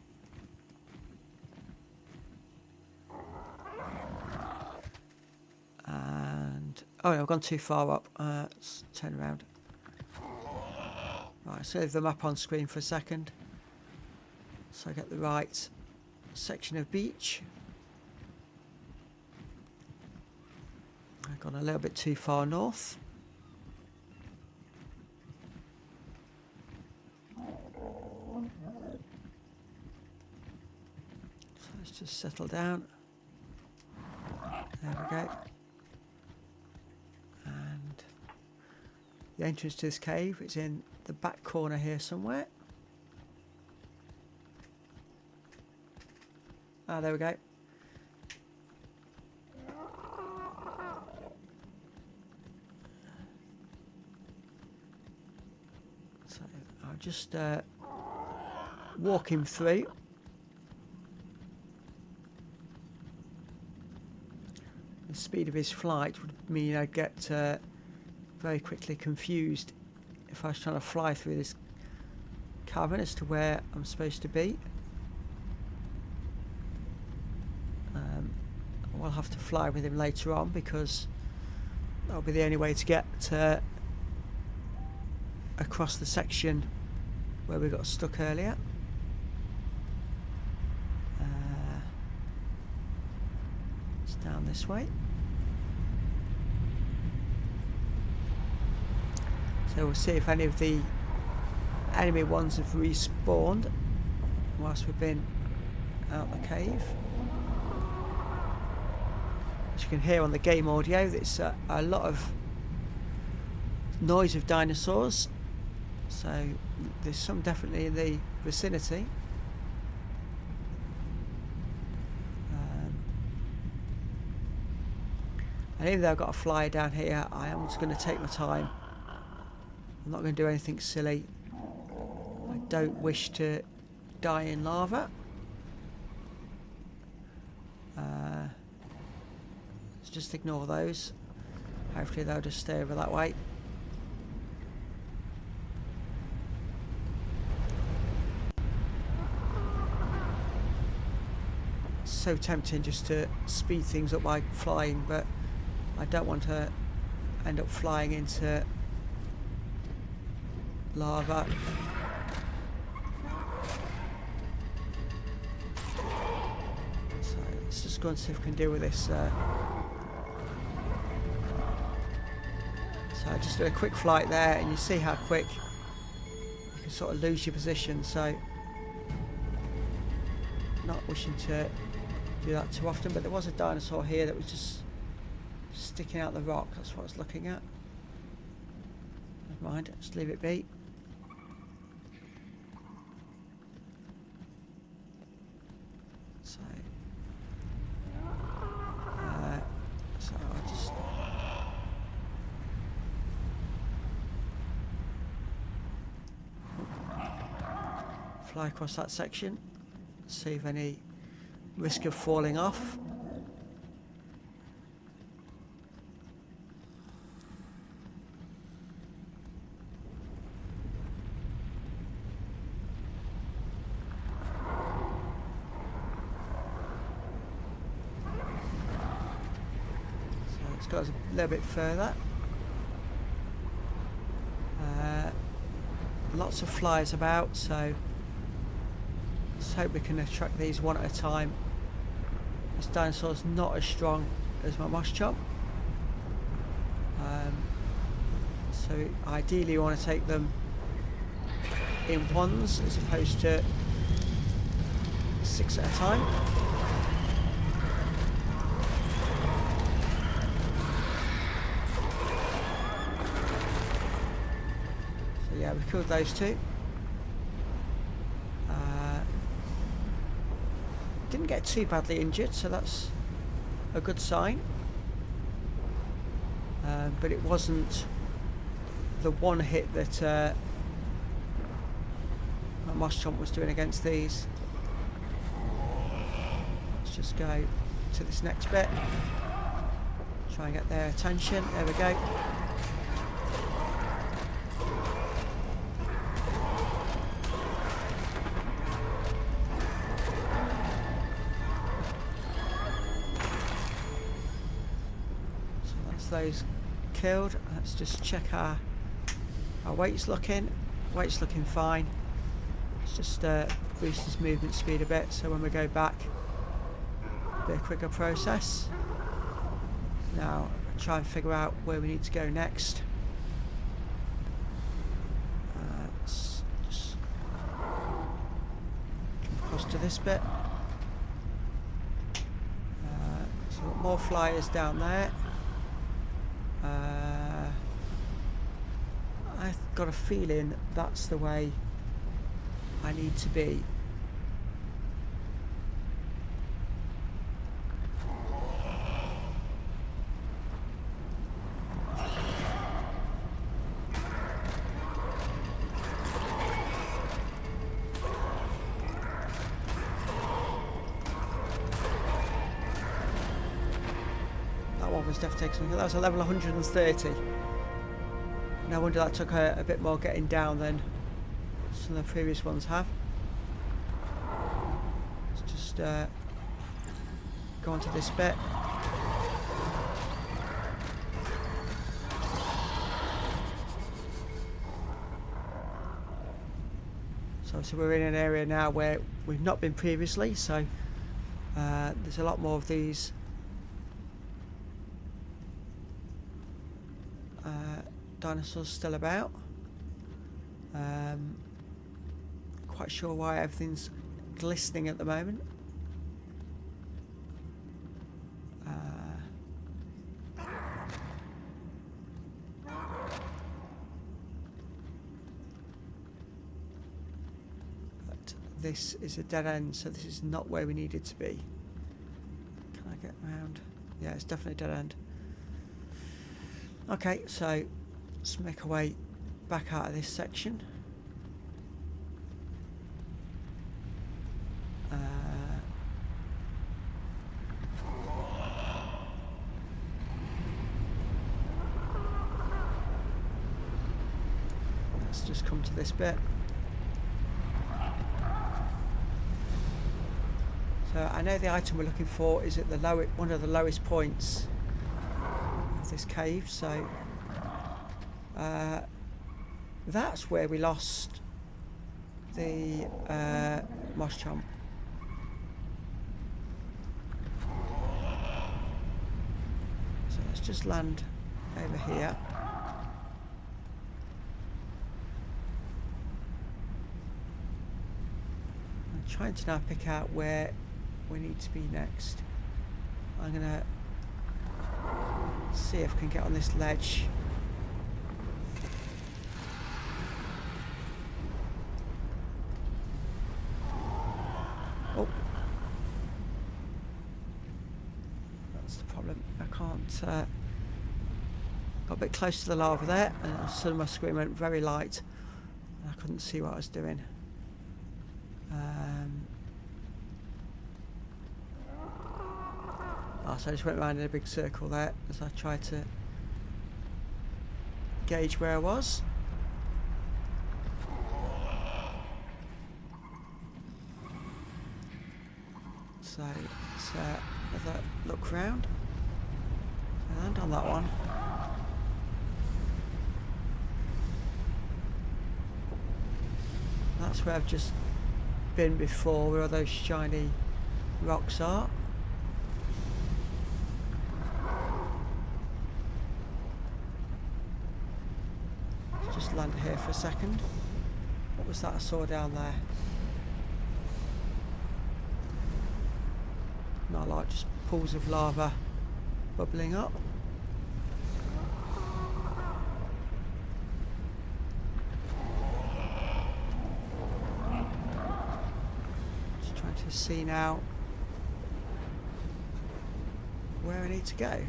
And oh no, I've gone too far up. Let's turn around. Right, so leave the map on screen for a second, so I get the right section of beach. I've gone a little bit too far north. So let's just settle down. There we go. And the entrance to this cave is in the back corner here somewhere. Ah, there we go. So I'll just walk him through. The speed of his flight would mean I'd get very quickly confused if I was trying to fly through this cavern as to where I'm supposed to be. I'll have to fly with him later on because that'll be the only way to get across the section where we got stuck earlier. It's down this way. So we'll see if any of the enemy ones have respawned whilst we've been out the cave. As you can hear on the game audio, there's a lot of noise of dinosaurs, so there's some definitely in the vicinity. And even though I've got a flyer down here, I am just going to take my time. I'm not going to do anything silly. I don't wish to die in lava. Let's just ignore those. Hopefully they'll just stay over that way. It's so tempting just to speed things up by flying, but I don't want to end up flying into lava. So let's just go and see if we can deal with this. So I just did a quick flight there, and you see how quick you can sort of lose your position. So not wishing to do that too often, but there was a dinosaur here that was just sticking out the rock. That's what I was looking at. Never mind, just leave it be. So I'll just fly across that section, save any risk of falling off. So it's got a little bit further. Lots of flies about, so let's hope we can attract these one at a time This dinosaur's not as strong as my moss chomp. So ideally you want to take them in ones as opposed to 6 at a time. So yeah, we killed those two. Didn't get too badly injured, so that's a good sign. But it wasn't the one hit that my moss chomp was doing against these. Let's just go to this next bit. Try and get their attention. There we go. So that's those killed. Let's just check our weight's looking. Weight's looking fine. Let's just boost his movement speed a bit, so when we go back, a bit quicker process. Now try and figure out where we need to go next. Let's just cross to this bit. So we've got more flyers down there. I've got a feeling that's the way I need to be. That one was definitely taking. That was a level 130. No wonder that took a bit more getting down than some of the previous ones have. Let's just go on to this bit. So we're in an area now where we've not been previously, so there's a lot more of these dinosaurs still about. Quite sure why everything's glistening at the moment. But this is a dead end, so this is not where we needed to be. Can I get around? Yeah, it's definitely a dead end. Okay, so let's make our way back out of this section. Let's just come to this bit. So I know the item we're looking for is at the one of the lowest points of this cave, so that's where we lost the moss chomp. So let's just land over here. I'm trying to now pick out where we need to be next. I'm gonna see if I can get on this ledge. Oh, that's the problem. I can't. Got a bit close to the lava there, and suddenly my screen went very light, and I couldn't see what I was doing. So I just went around in a big circle there as I tried to gauge where I was. So let's have a look round. So land on that one. That's where I've just been before, where all those shiny rocks are. Just land here for a second. What was that I saw down there? Not like just pools of lava bubbling up. Just trying to see now where I need to go.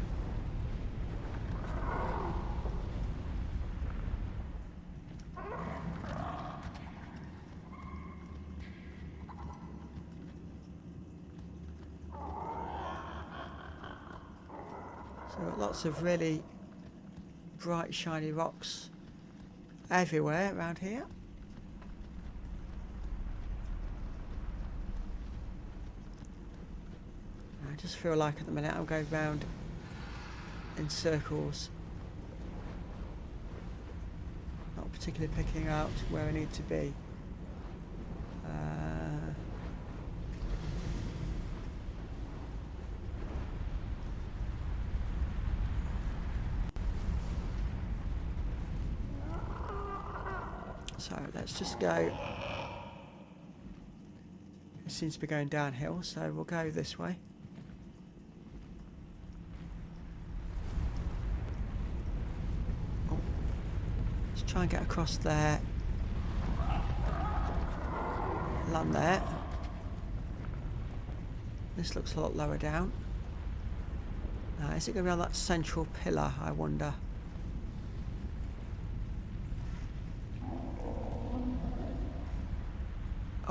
Lots of really bright shiny rocks everywhere around here. I just feel like at the minute I'm going round in circles, not particularly picking out where I need to be. So let's just go. It seems to be going downhill, so we'll go this way. Oh. Let's try and get across there. Land there. This looks a lot lower down. Now, is it going to be on that central pillar, I wonder?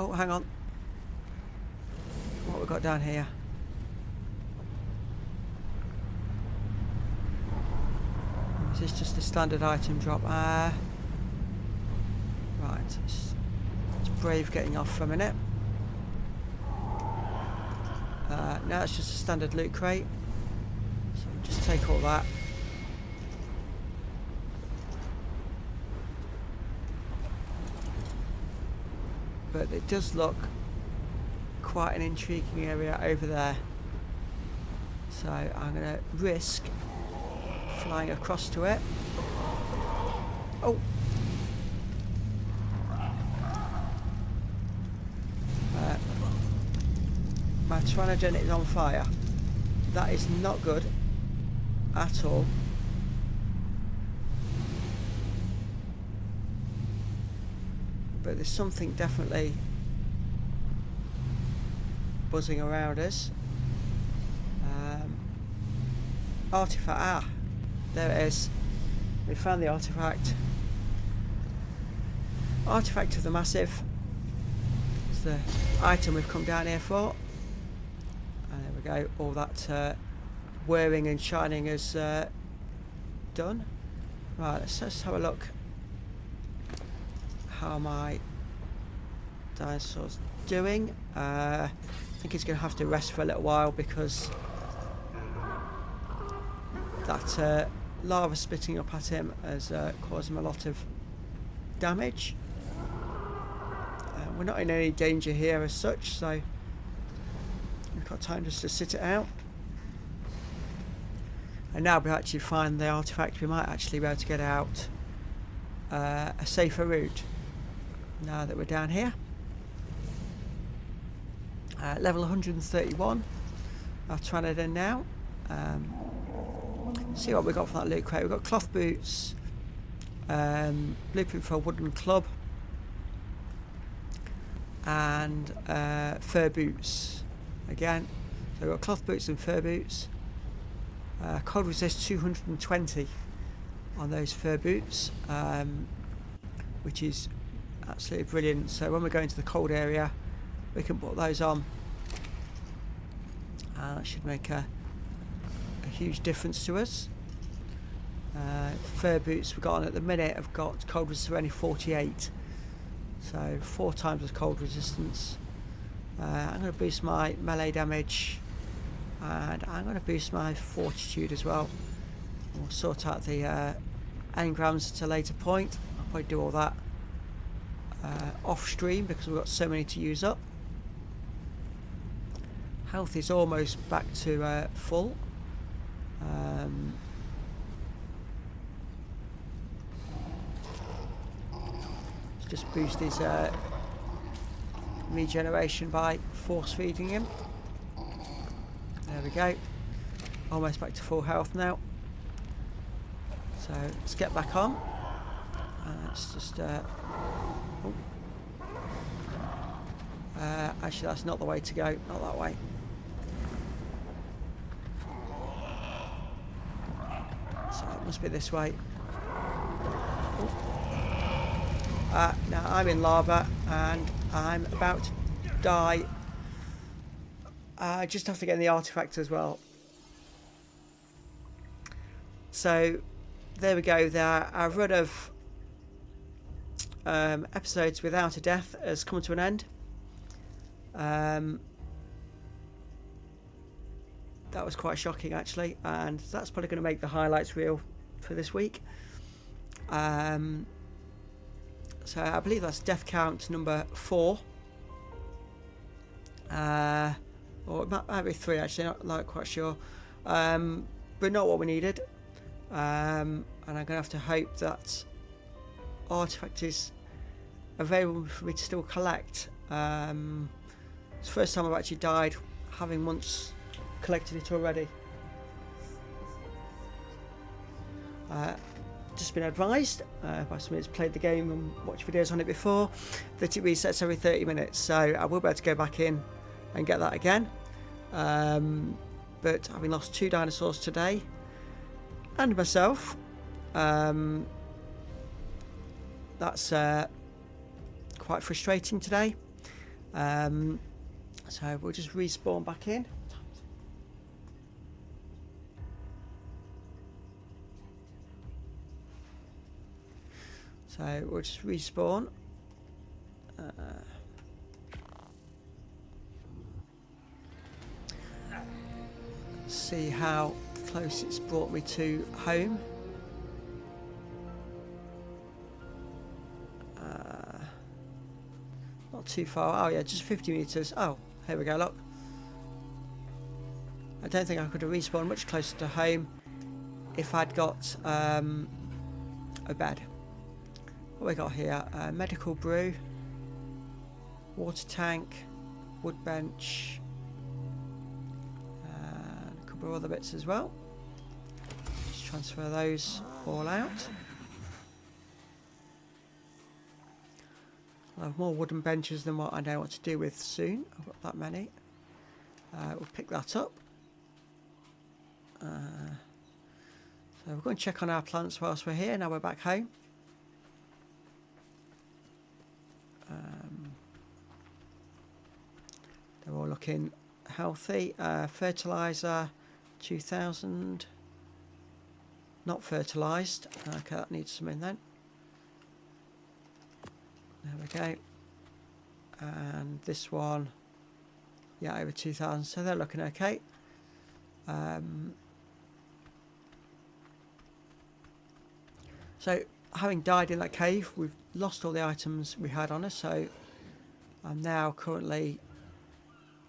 Oh, hang on. What have we got down here? Is this just a standard item drop? Right, it's brave getting off for a minute. Now it's just a standard loot crate. So we'll just take all that. But it does look quite an intriguing area over there. So I'm going to risk flying across to it. Oh! My Tyrannogen is on fire. That is not good at all. But there's something definitely buzzing around us. Artifact. There it is. We found the artifact. Artifact of the Massive. It's the item we've come down here for. And there we go. All that whirring and shining is done. Right, let's just have a look. How my dinosaur's doing. I think he's going to have to rest for a little while because that lava spitting up at him has caused him a lot of damage. We're not in any danger here as such, so we've got time just to sit it out. And now we actually find the artifact, we might actually be able to get out a safer route. Now that we're down here. Level 131. Our Tyrannoden now. See what we got from that loot crate. We've got cloth boots, blueprint for a wooden club, and fur boots. Again, so we've got cloth boots and fur boots. Cold resist 220 on those fur boots, which is absolutely brilliant. So when we go into the cold area, we can put those on. That should make a huge difference to us. Fur boots we've got on at the minute have got cold resistance of only 48, so 4 times as cold resistance. I'm going to boost my melee damage, and I'm going to boost my fortitude as well. We'll sort out the engrams at a later point. I'll probably do all that off stream because we've got so many to use up. Health is almost back to full. just boost his regeneration by force feeding him. There we go. Almost back to full health now. So let's get back on. Let's just... actually, that's not the way to go. Not that way. So it must be this way. Now I'm in lava and I'm about to die. I just have to get in the artifact as well. So there we go. Our run of episodes without a death has come to an end. That was quite shocking actually, and that's probably going to make the highlights reel for this week. So I believe that's death count number 4. Or it might be 3 actually, not quite sure. But not what we needed. And I'm going to have to hope that artifact is available for me to still collect. It's the first time I've actually died having once collected it already. Just been advised by someone who's played the game and watched videos on it before that it resets every 30 minutes, so I will be able to go back in and get that again. But having lost 2 dinosaurs today and myself, that's quite frustrating today. So we'll just respawn back in. So we'll just respawn. See how close it's brought me to home. Not too far. Oh yeah, just 50 meters. Oh, here we go, look. I don't think I could have respawned much closer to home if I'd got a bed. What we got here? Medical brew, water tank, wood bench, and a couple of other bits as well. Just transfer those all out. I'll have more wooden benches than what I know what to do with soon. I've got that many. We'll pick that up. So we're going to check on our plants whilst we're here. Now we're back home. They're all looking healthy. Fertilizer 2000. Not fertilised. Okay, that needs some in then. There we go. And this one, yeah, over 2000. So they're looking okay. So having died in that cave, we've lost all the items we had on us. So I'm now currently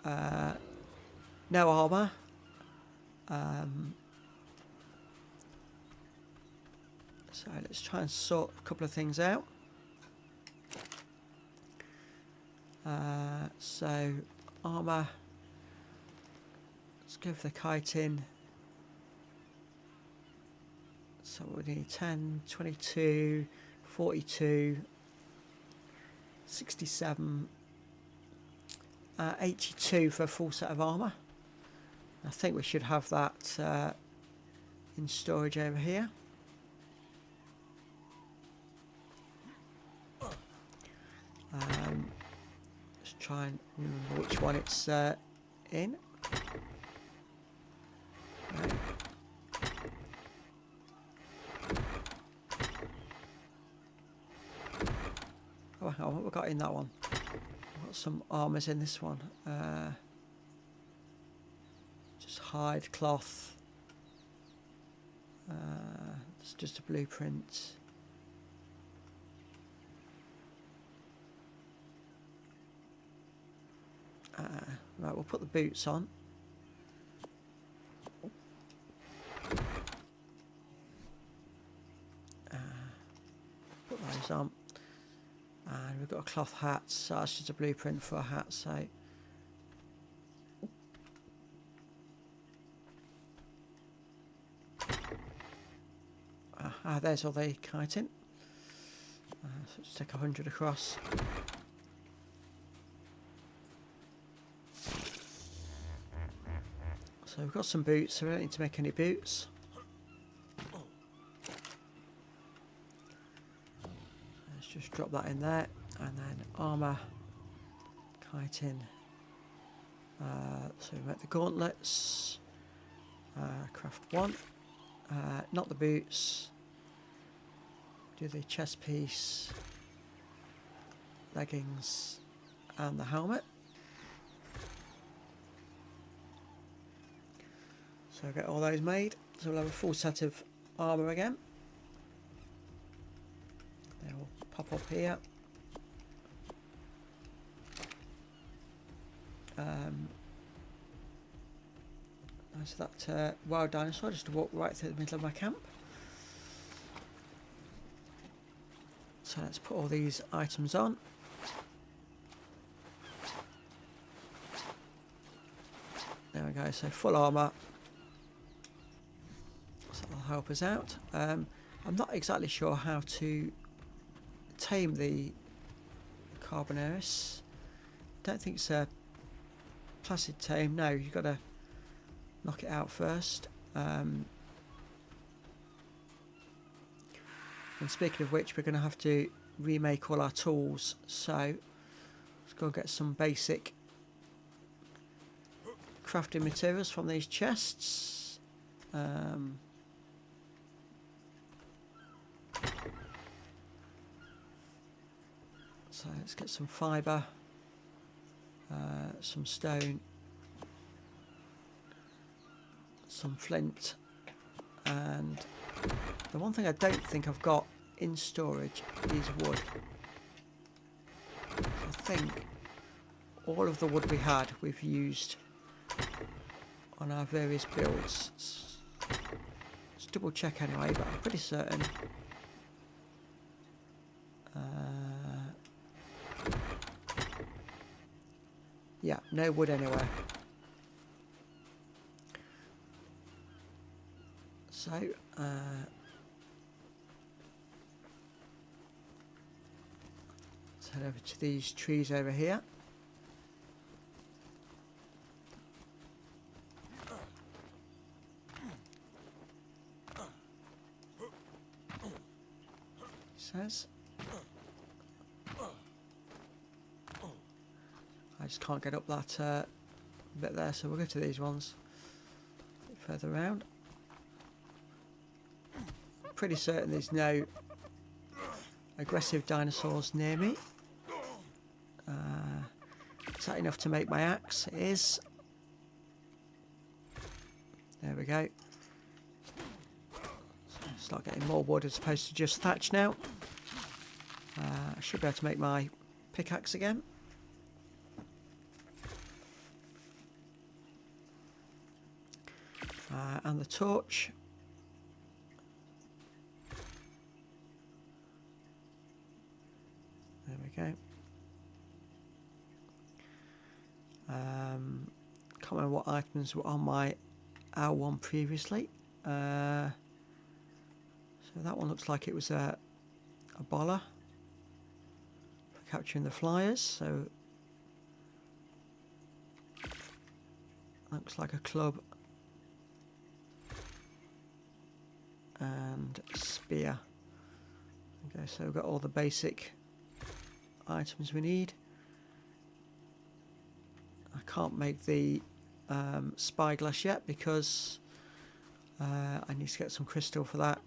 no armour. So let's try and sort a couple of things out. So armour, let's go for the chitin. So we need 10, 22, 42, 67, 82 for a full set of armour. I think we should have that in storage over here. Let's try and remember which one it's in. Right. Oh, hang on, what have we got in that one? We've got some armours in this one. Just hide, cloth. It's just a blueprint. Right, we'll put the boots on. Put those on. And we've got a cloth hat, so that's just a blueprint for a hat, so there's all the kiting. So let's take 100 across. So we've got some boots, so we don't need to make any boots. Let's just drop that in there, and then armour, chitin. So we make the gauntlets, craft one, not the boots, do the chest piece, leggings, and the helmet. So I'll get all those made, so we'll have a full set of armour again. They'll pop up here. So that wild dinosaur just to walk right through the middle of my camp. So let's put all these items on. There we go, so full armour. So that'll help us out. I'm not exactly sure how to tame the Carbonaris. Don't think it's a placid tame. No, you've got to knock it out first. And speaking of which, we're going to have to remake all our tools. So let's go and get some basic crafting materials from these chests. So let's get some fibre, some stone, some flint, and the one thing I don't think I've got in storage is wood. I think all of the wood we had we've used on our various builds. Let's double check anyway, but I'm pretty certain. Yeah, no wood anywhere. So, let's head over to these trees over here. Says. I just can't get up that bit there, so we'll go to these ones a bit further around. Pretty certain there's no aggressive dinosaurs near me. Is that enough to make my axe? It is. There we go. So start getting more wood as opposed to just thatch now. I should be able to make my pickaxe again. And the torch. There we go. Can't remember what items were on my R1 previously. So that one looks like it was a boller for capturing the flyers. So looks like a club and spear. Okay, so we've got all the basic items we need. I can't make the spyglass yet because I need to get some crystal for that.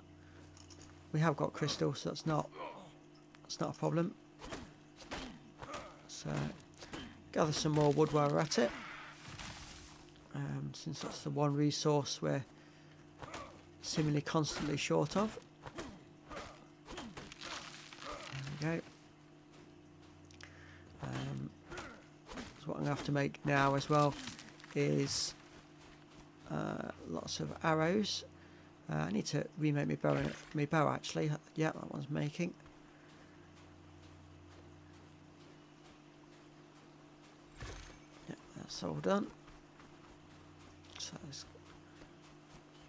We have got crystal, so that's not a problem. So gather some more wood while we're at it, since that's the one resource we're seemingly constantly short of. There we go. So what I'm going to have to make now as well is lots of arrows. I need to remake my bow actually. Yeah, that one's making. That's all done. So let's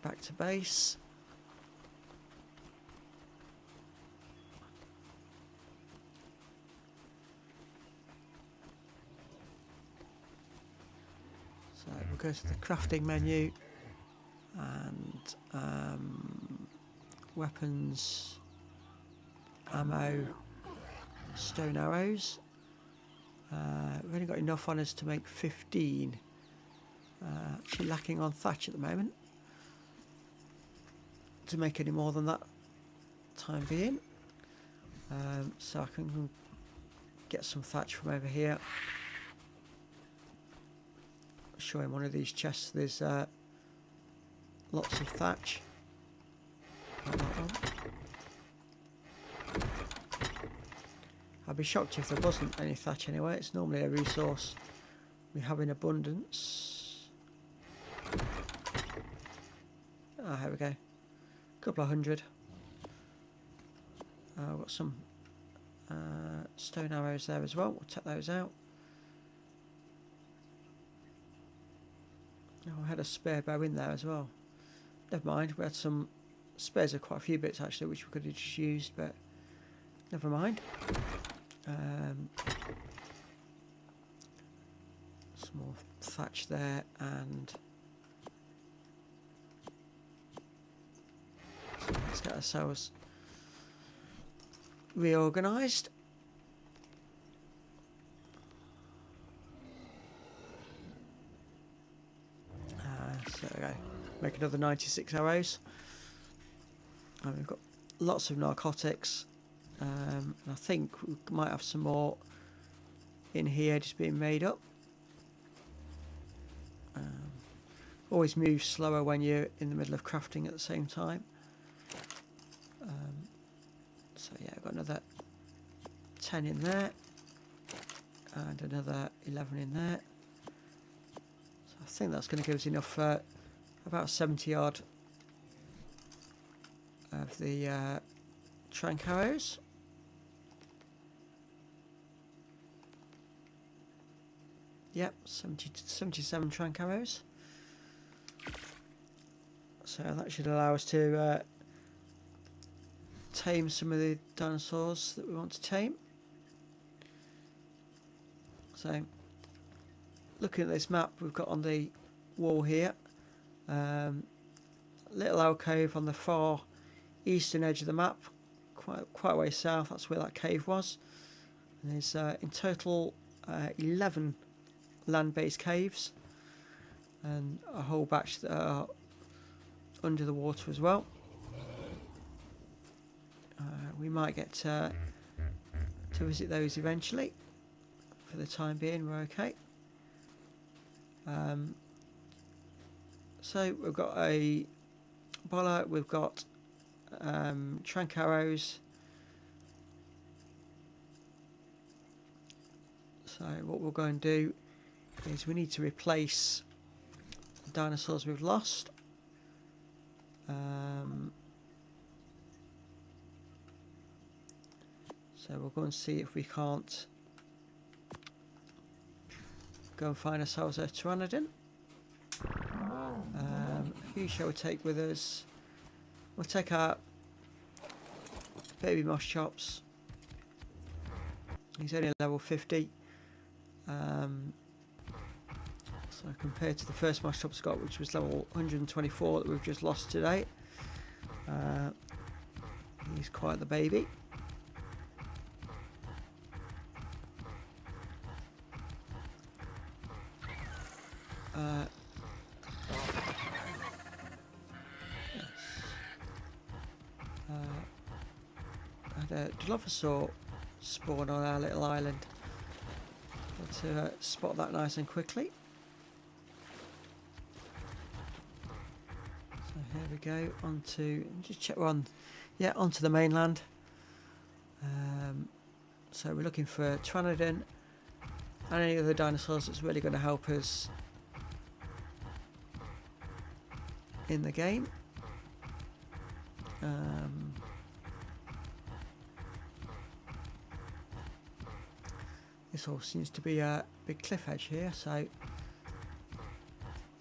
back to base. So we'll go to the crafting menu and weapons, ammo, stone arrows. We've only got enough on us to make 15. Actually lacking on thatch at the moment to make any more than that time being. So I can get some thatch from over here. I'll show him one of these chests. There's lots of thatch. Like that one. I'd be shocked if there wasn't any thatch anyway. It's normally a resource we have in abundance. Ah, here we go. Couple of hundred. I've got some stone arrows there as well. We'll take those out. Oh, I had a spare bow in there as well. Never mind. We had some spares of quite a few bits actually, which we could have just used, but never mind. Some more thatch there, and so let's get ourselves reorganised. So there we go. Make another 96 arrows. And we've got lots of narcotics. And I think we might have some more in here just being made up. Always move slower when you're in the middle of crafting at the same time. So yeah, I've got another 10 in there and another 11 in there. So I think that's going to give us enough for about 70 odd of the trank arrows. Yep, 77 trank arrows. So that should allow us to tame some of the dinosaurs that we want to tame. So, looking at this map we've got on the wall here, little alcove on the far eastern edge of the map, quite a way south. That's where that cave was. And there's in total 11 land-based caves and a whole batch that are under the water as well. We might get to visit those eventually. For the time being, we're okay. So we've got a bola, we've got trank arrows. So what we'll go and do is we need to replace the dinosaurs we've lost. So we'll go and see if we can't go and find ourselves a pteranodon. Who shall we take with us? We'll take our baby moss chops. He's only level 50. So compared to the first moss chops got, which was level 124 that we've just lost today, he's quite the baby. Had a Dilophosaur spawn on our little island. Got to spot that nice and quickly. So here we go, onto, just check we're on, yeah, onto the mainland. So we're looking for Pteranodon and any other dinosaurs that's really going to help us in the game. This all seems to be a big cliff edge here, so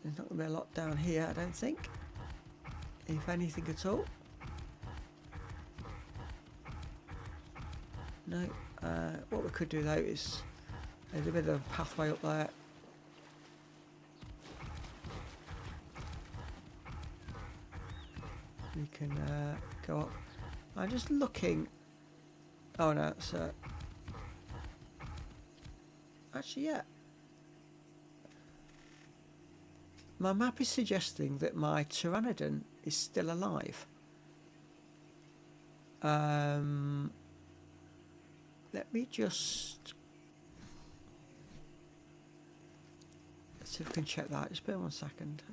There's not going to be a lot down here, I don't think. If anything at all. No. What we could do though is there's a bit of a pathway up there. We can go up. I'm just looking. Oh no, it's actually, yeah. My map is suggesting that my Pteranodon is still alive. Let me just... Let's see if we can check that. Just bear 1 second.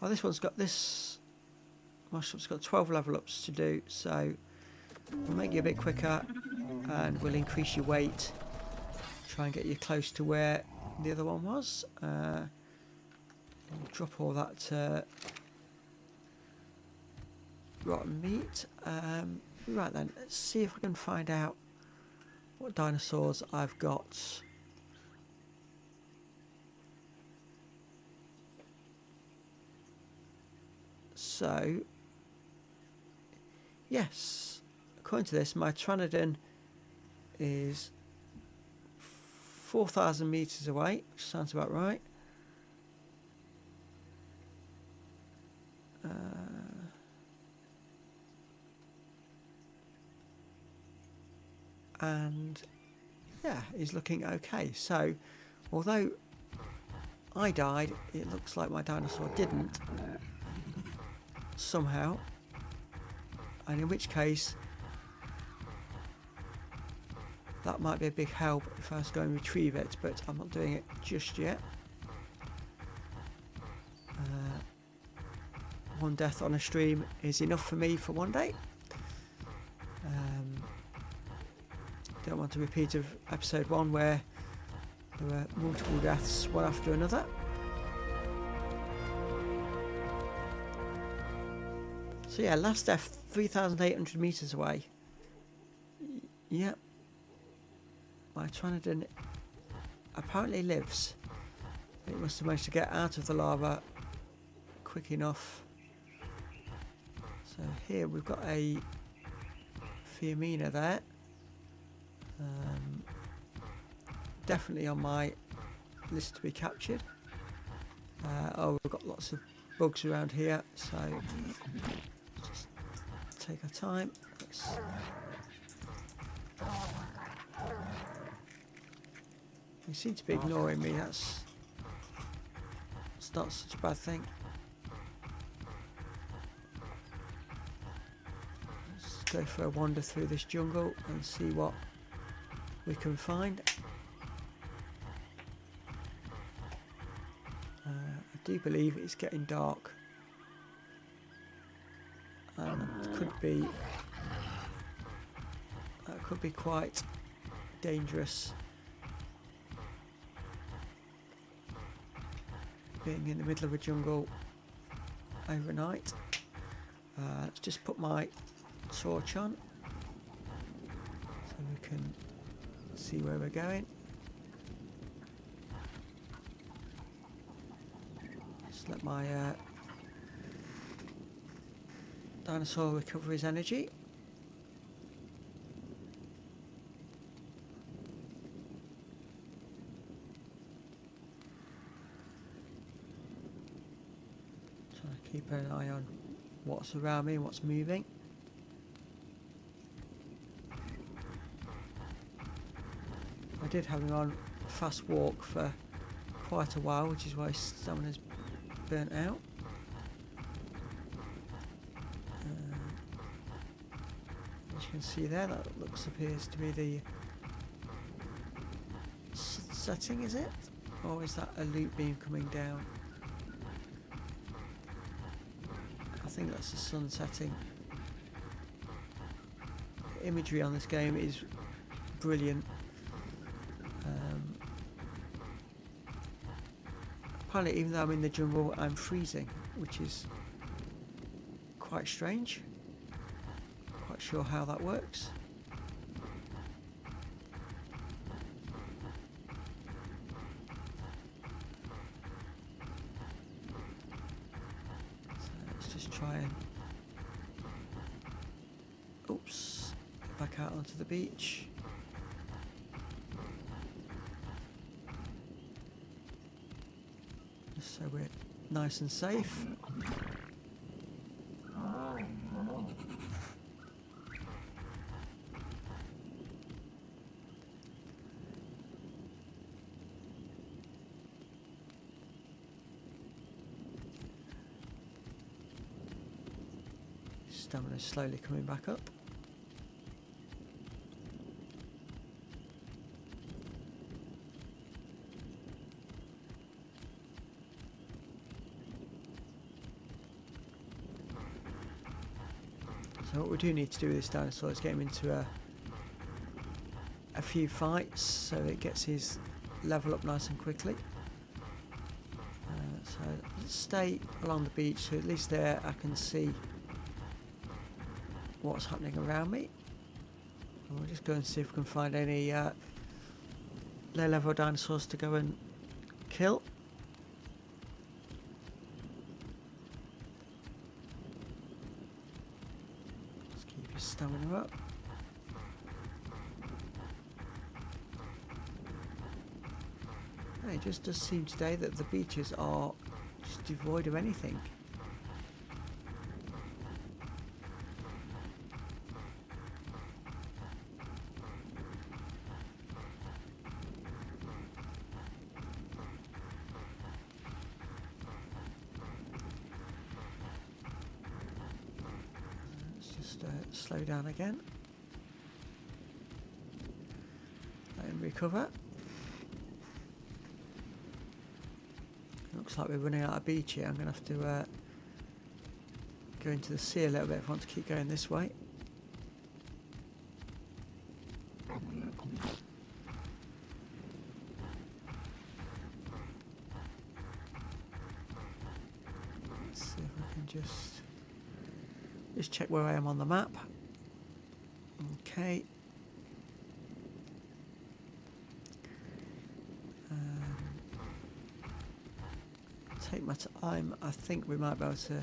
Oh, this one's got this... Mushroom's got 12 level ups to do, so we'll make you a bit quicker and we'll increase your weight. Try and get you close to where the other one was. We'll drop all that rotten meat. Right then, let's see if we can find out what dinosaurs I've got. So, yes, according to this, my Pteranodon is 4,000 meters away, which sounds about right. And yeah, he's looking okay. So, although I died, it looks like my dinosaur didn't somehow, and in which case that might be a big help if I was going to retrieve it, but I'm not doing it just yet. One death on a stream is enough for me for one day. Don't want a repeat of episode 1 where there were multiple deaths one after another. So yeah, last death 3,800 meters away. Yep. My Pteranodon apparently lives. It must have managed to get out of the lava quick enough. So here we've got a Fiamina there. Definitely on my list to be captured. Oh, we've got lots of bugs around here, so just take our time. They seem to be ignoring me. That's not such a bad thing. Let's go for a wander through this jungle and see what we can find. I do believe it's getting dark, and it could be quite dangerous being in the middle of a jungle overnight. Let's just put my torch on so we can see where we're going. Just let my dinosaur recover his energy. Trying to keep an eye on what's around me and what's moving. I did have him on a fast walk for quite a while, which is why his stamina's burnt out. As you can see there, that appears to be the setting, is it? Or is that a loop beam coming down? I think that's the sun setting. The imagery on this game is brilliant. Apparently, even though I'm in the jungle, I'm freezing, which is quite strange. Quite sure how that works. out onto the beach. Just so we're nice and safe. Stamina slowly coming back up. So what we do need to do with this dinosaur is get him into a few fights so it gets his level up nice and quickly. So let's stay along the beach, so at least there I can see what's happening around me. And we'll just go and see if we can find any low level dinosaurs to go and kill. Just keep your stamina up. It just does seem today that the beaches are just devoid of anything. Slow down again. Let him recover. Looks like we're running out of beach here. I'm going to have to go into the sea a little bit if I want to keep going this way. Let's see if I can just check where I am on the map. Okay. Take my time. I think we might be able to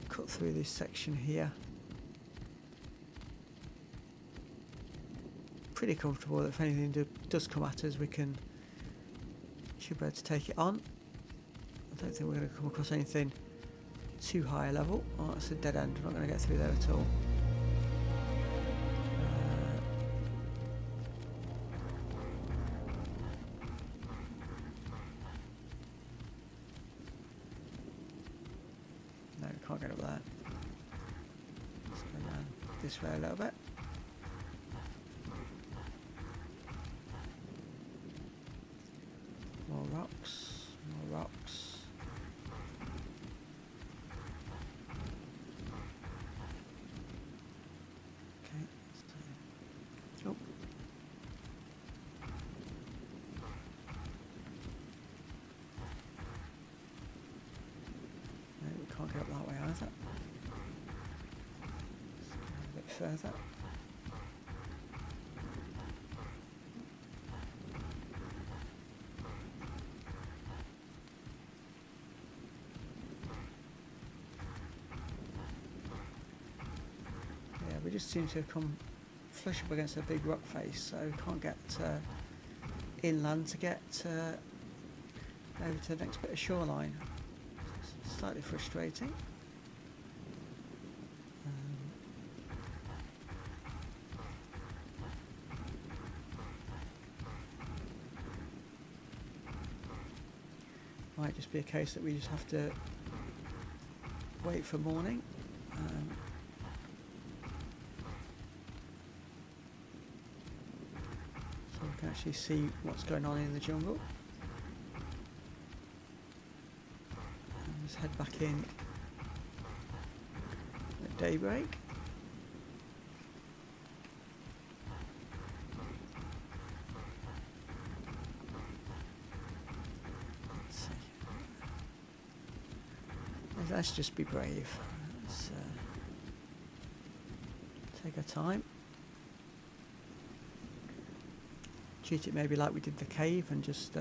cut through this section here. Pretty comfortable that if anything does come at us, should be able to take it on. I don't think we're going to come across anything too high a level. Oh, that's a dead end. We're not going to get through there at all. No, we can't get up there. Let's go down this way a little bit. More rocks, more rocks. Can't get up that way either. Let's go a bit further. Yeah, we just seem to have come flush up against a big rock face, so we can't get inland to get over to the next bit of shoreline. Slightly frustrating. Might just be a case that we just have to wait for morning. So we can actually see what's going on in the jungle. Let's head back in at daybreak. Let's see. Let's just be brave. Let's take our time. Treat it maybe like we did the cave and just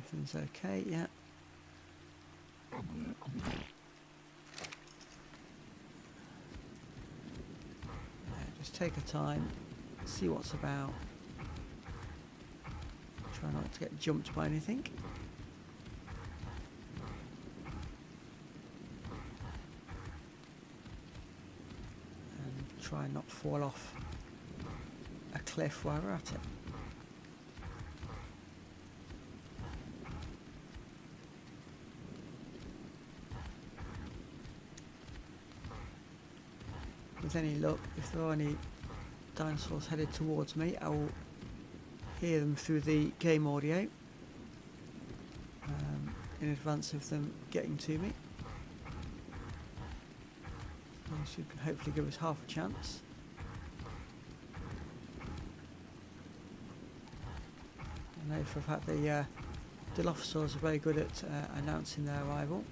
Everything's okay, yeah. Just take a time, see what's about. Try not to get jumped by anything. And try not to fall off a cliff while we're at it. With any luck, if there are any dinosaurs headed towards me, I will hear them through the game audio in advance of them getting to me. This should hopefully give us half a chance. I know for a fact the Dilophosaurs are very good at announcing their arrival.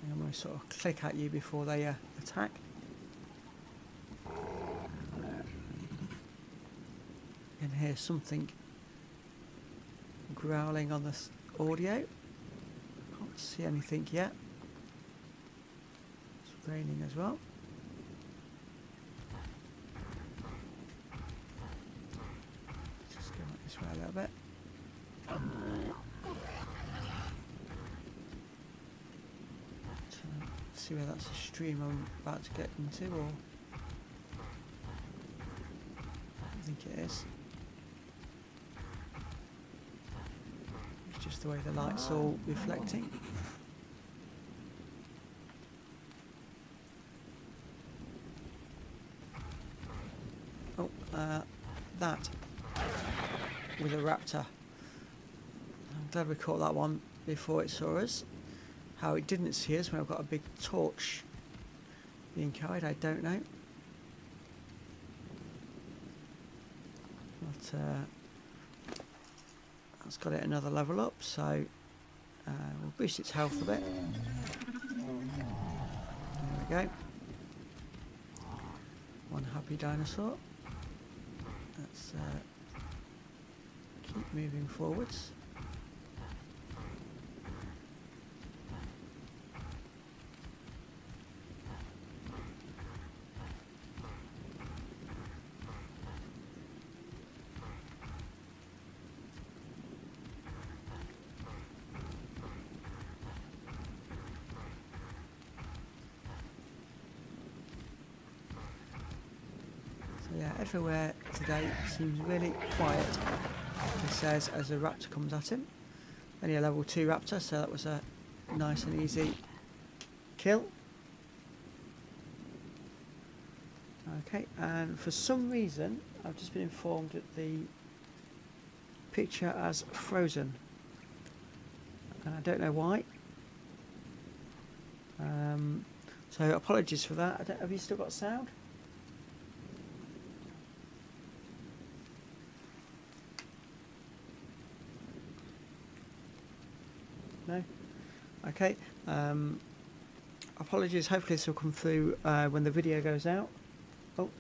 And I'm going to sort of click at you before they attack. You can hear something growling on the audio. Can't see anything yet. It's raining as well. Just go this way a little bit. See whether that's a stream I'm about to get into, or I think it is. It's just the way the light's all reflecting. Oh, that was a raptor. I'm glad we caught that one before it saw us. How it didn't see us when I've got a big torch being carried, I don't know. But that's got it another level up, so we'll boost its health a bit. There we go. One happy dinosaur. Let's keep moving forwards. Yeah, everywhere today seems really quiet, he says, as a raptor comes at him. Only a level 2 raptor, so that was a nice and easy kill. Okay, and for some reason I've just been informed that the picture has frozen, and I don't know why. So apologies for that. Have you still got sound? No? Okay. Apologies, hopefully this will come through when the video goes out. Oh.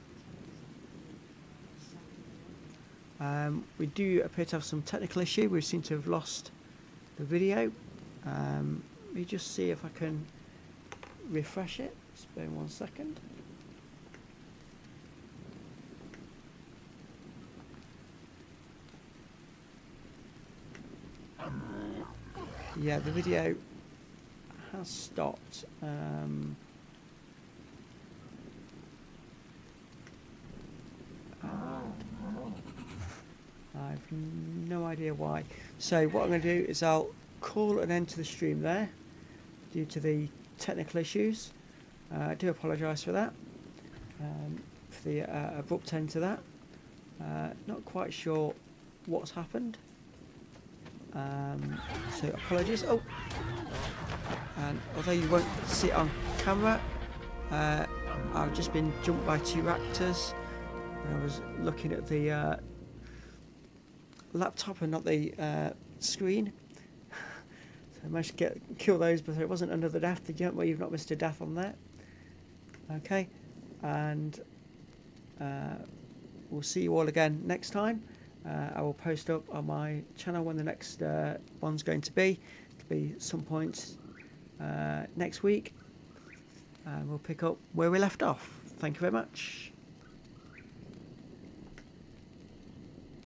We do appear to have some technical issue. We seem to have lost the video. Let me just see if I can refresh it. Spare 1 second. Yeah, the video has stopped. I've no idea why. So what I'm going to do is I'll call an end to the stream there due to the technical issues. I do apologise for that, for the abrupt end to that. Not quite sure what's happened. So apologies. Oh, and although you won't see it on camera, I've just been jumped by 2 raptors when I was looking at the laptop and not the screen. So I managed to kill those, but it wasn't under the death. The jump where you've not missed a death on that. Okay, and we'll see you all again next time. I will post up on my channel when the next one's going to be. It'll be some point next week. And we'll pick up where we left off. Thank you very much.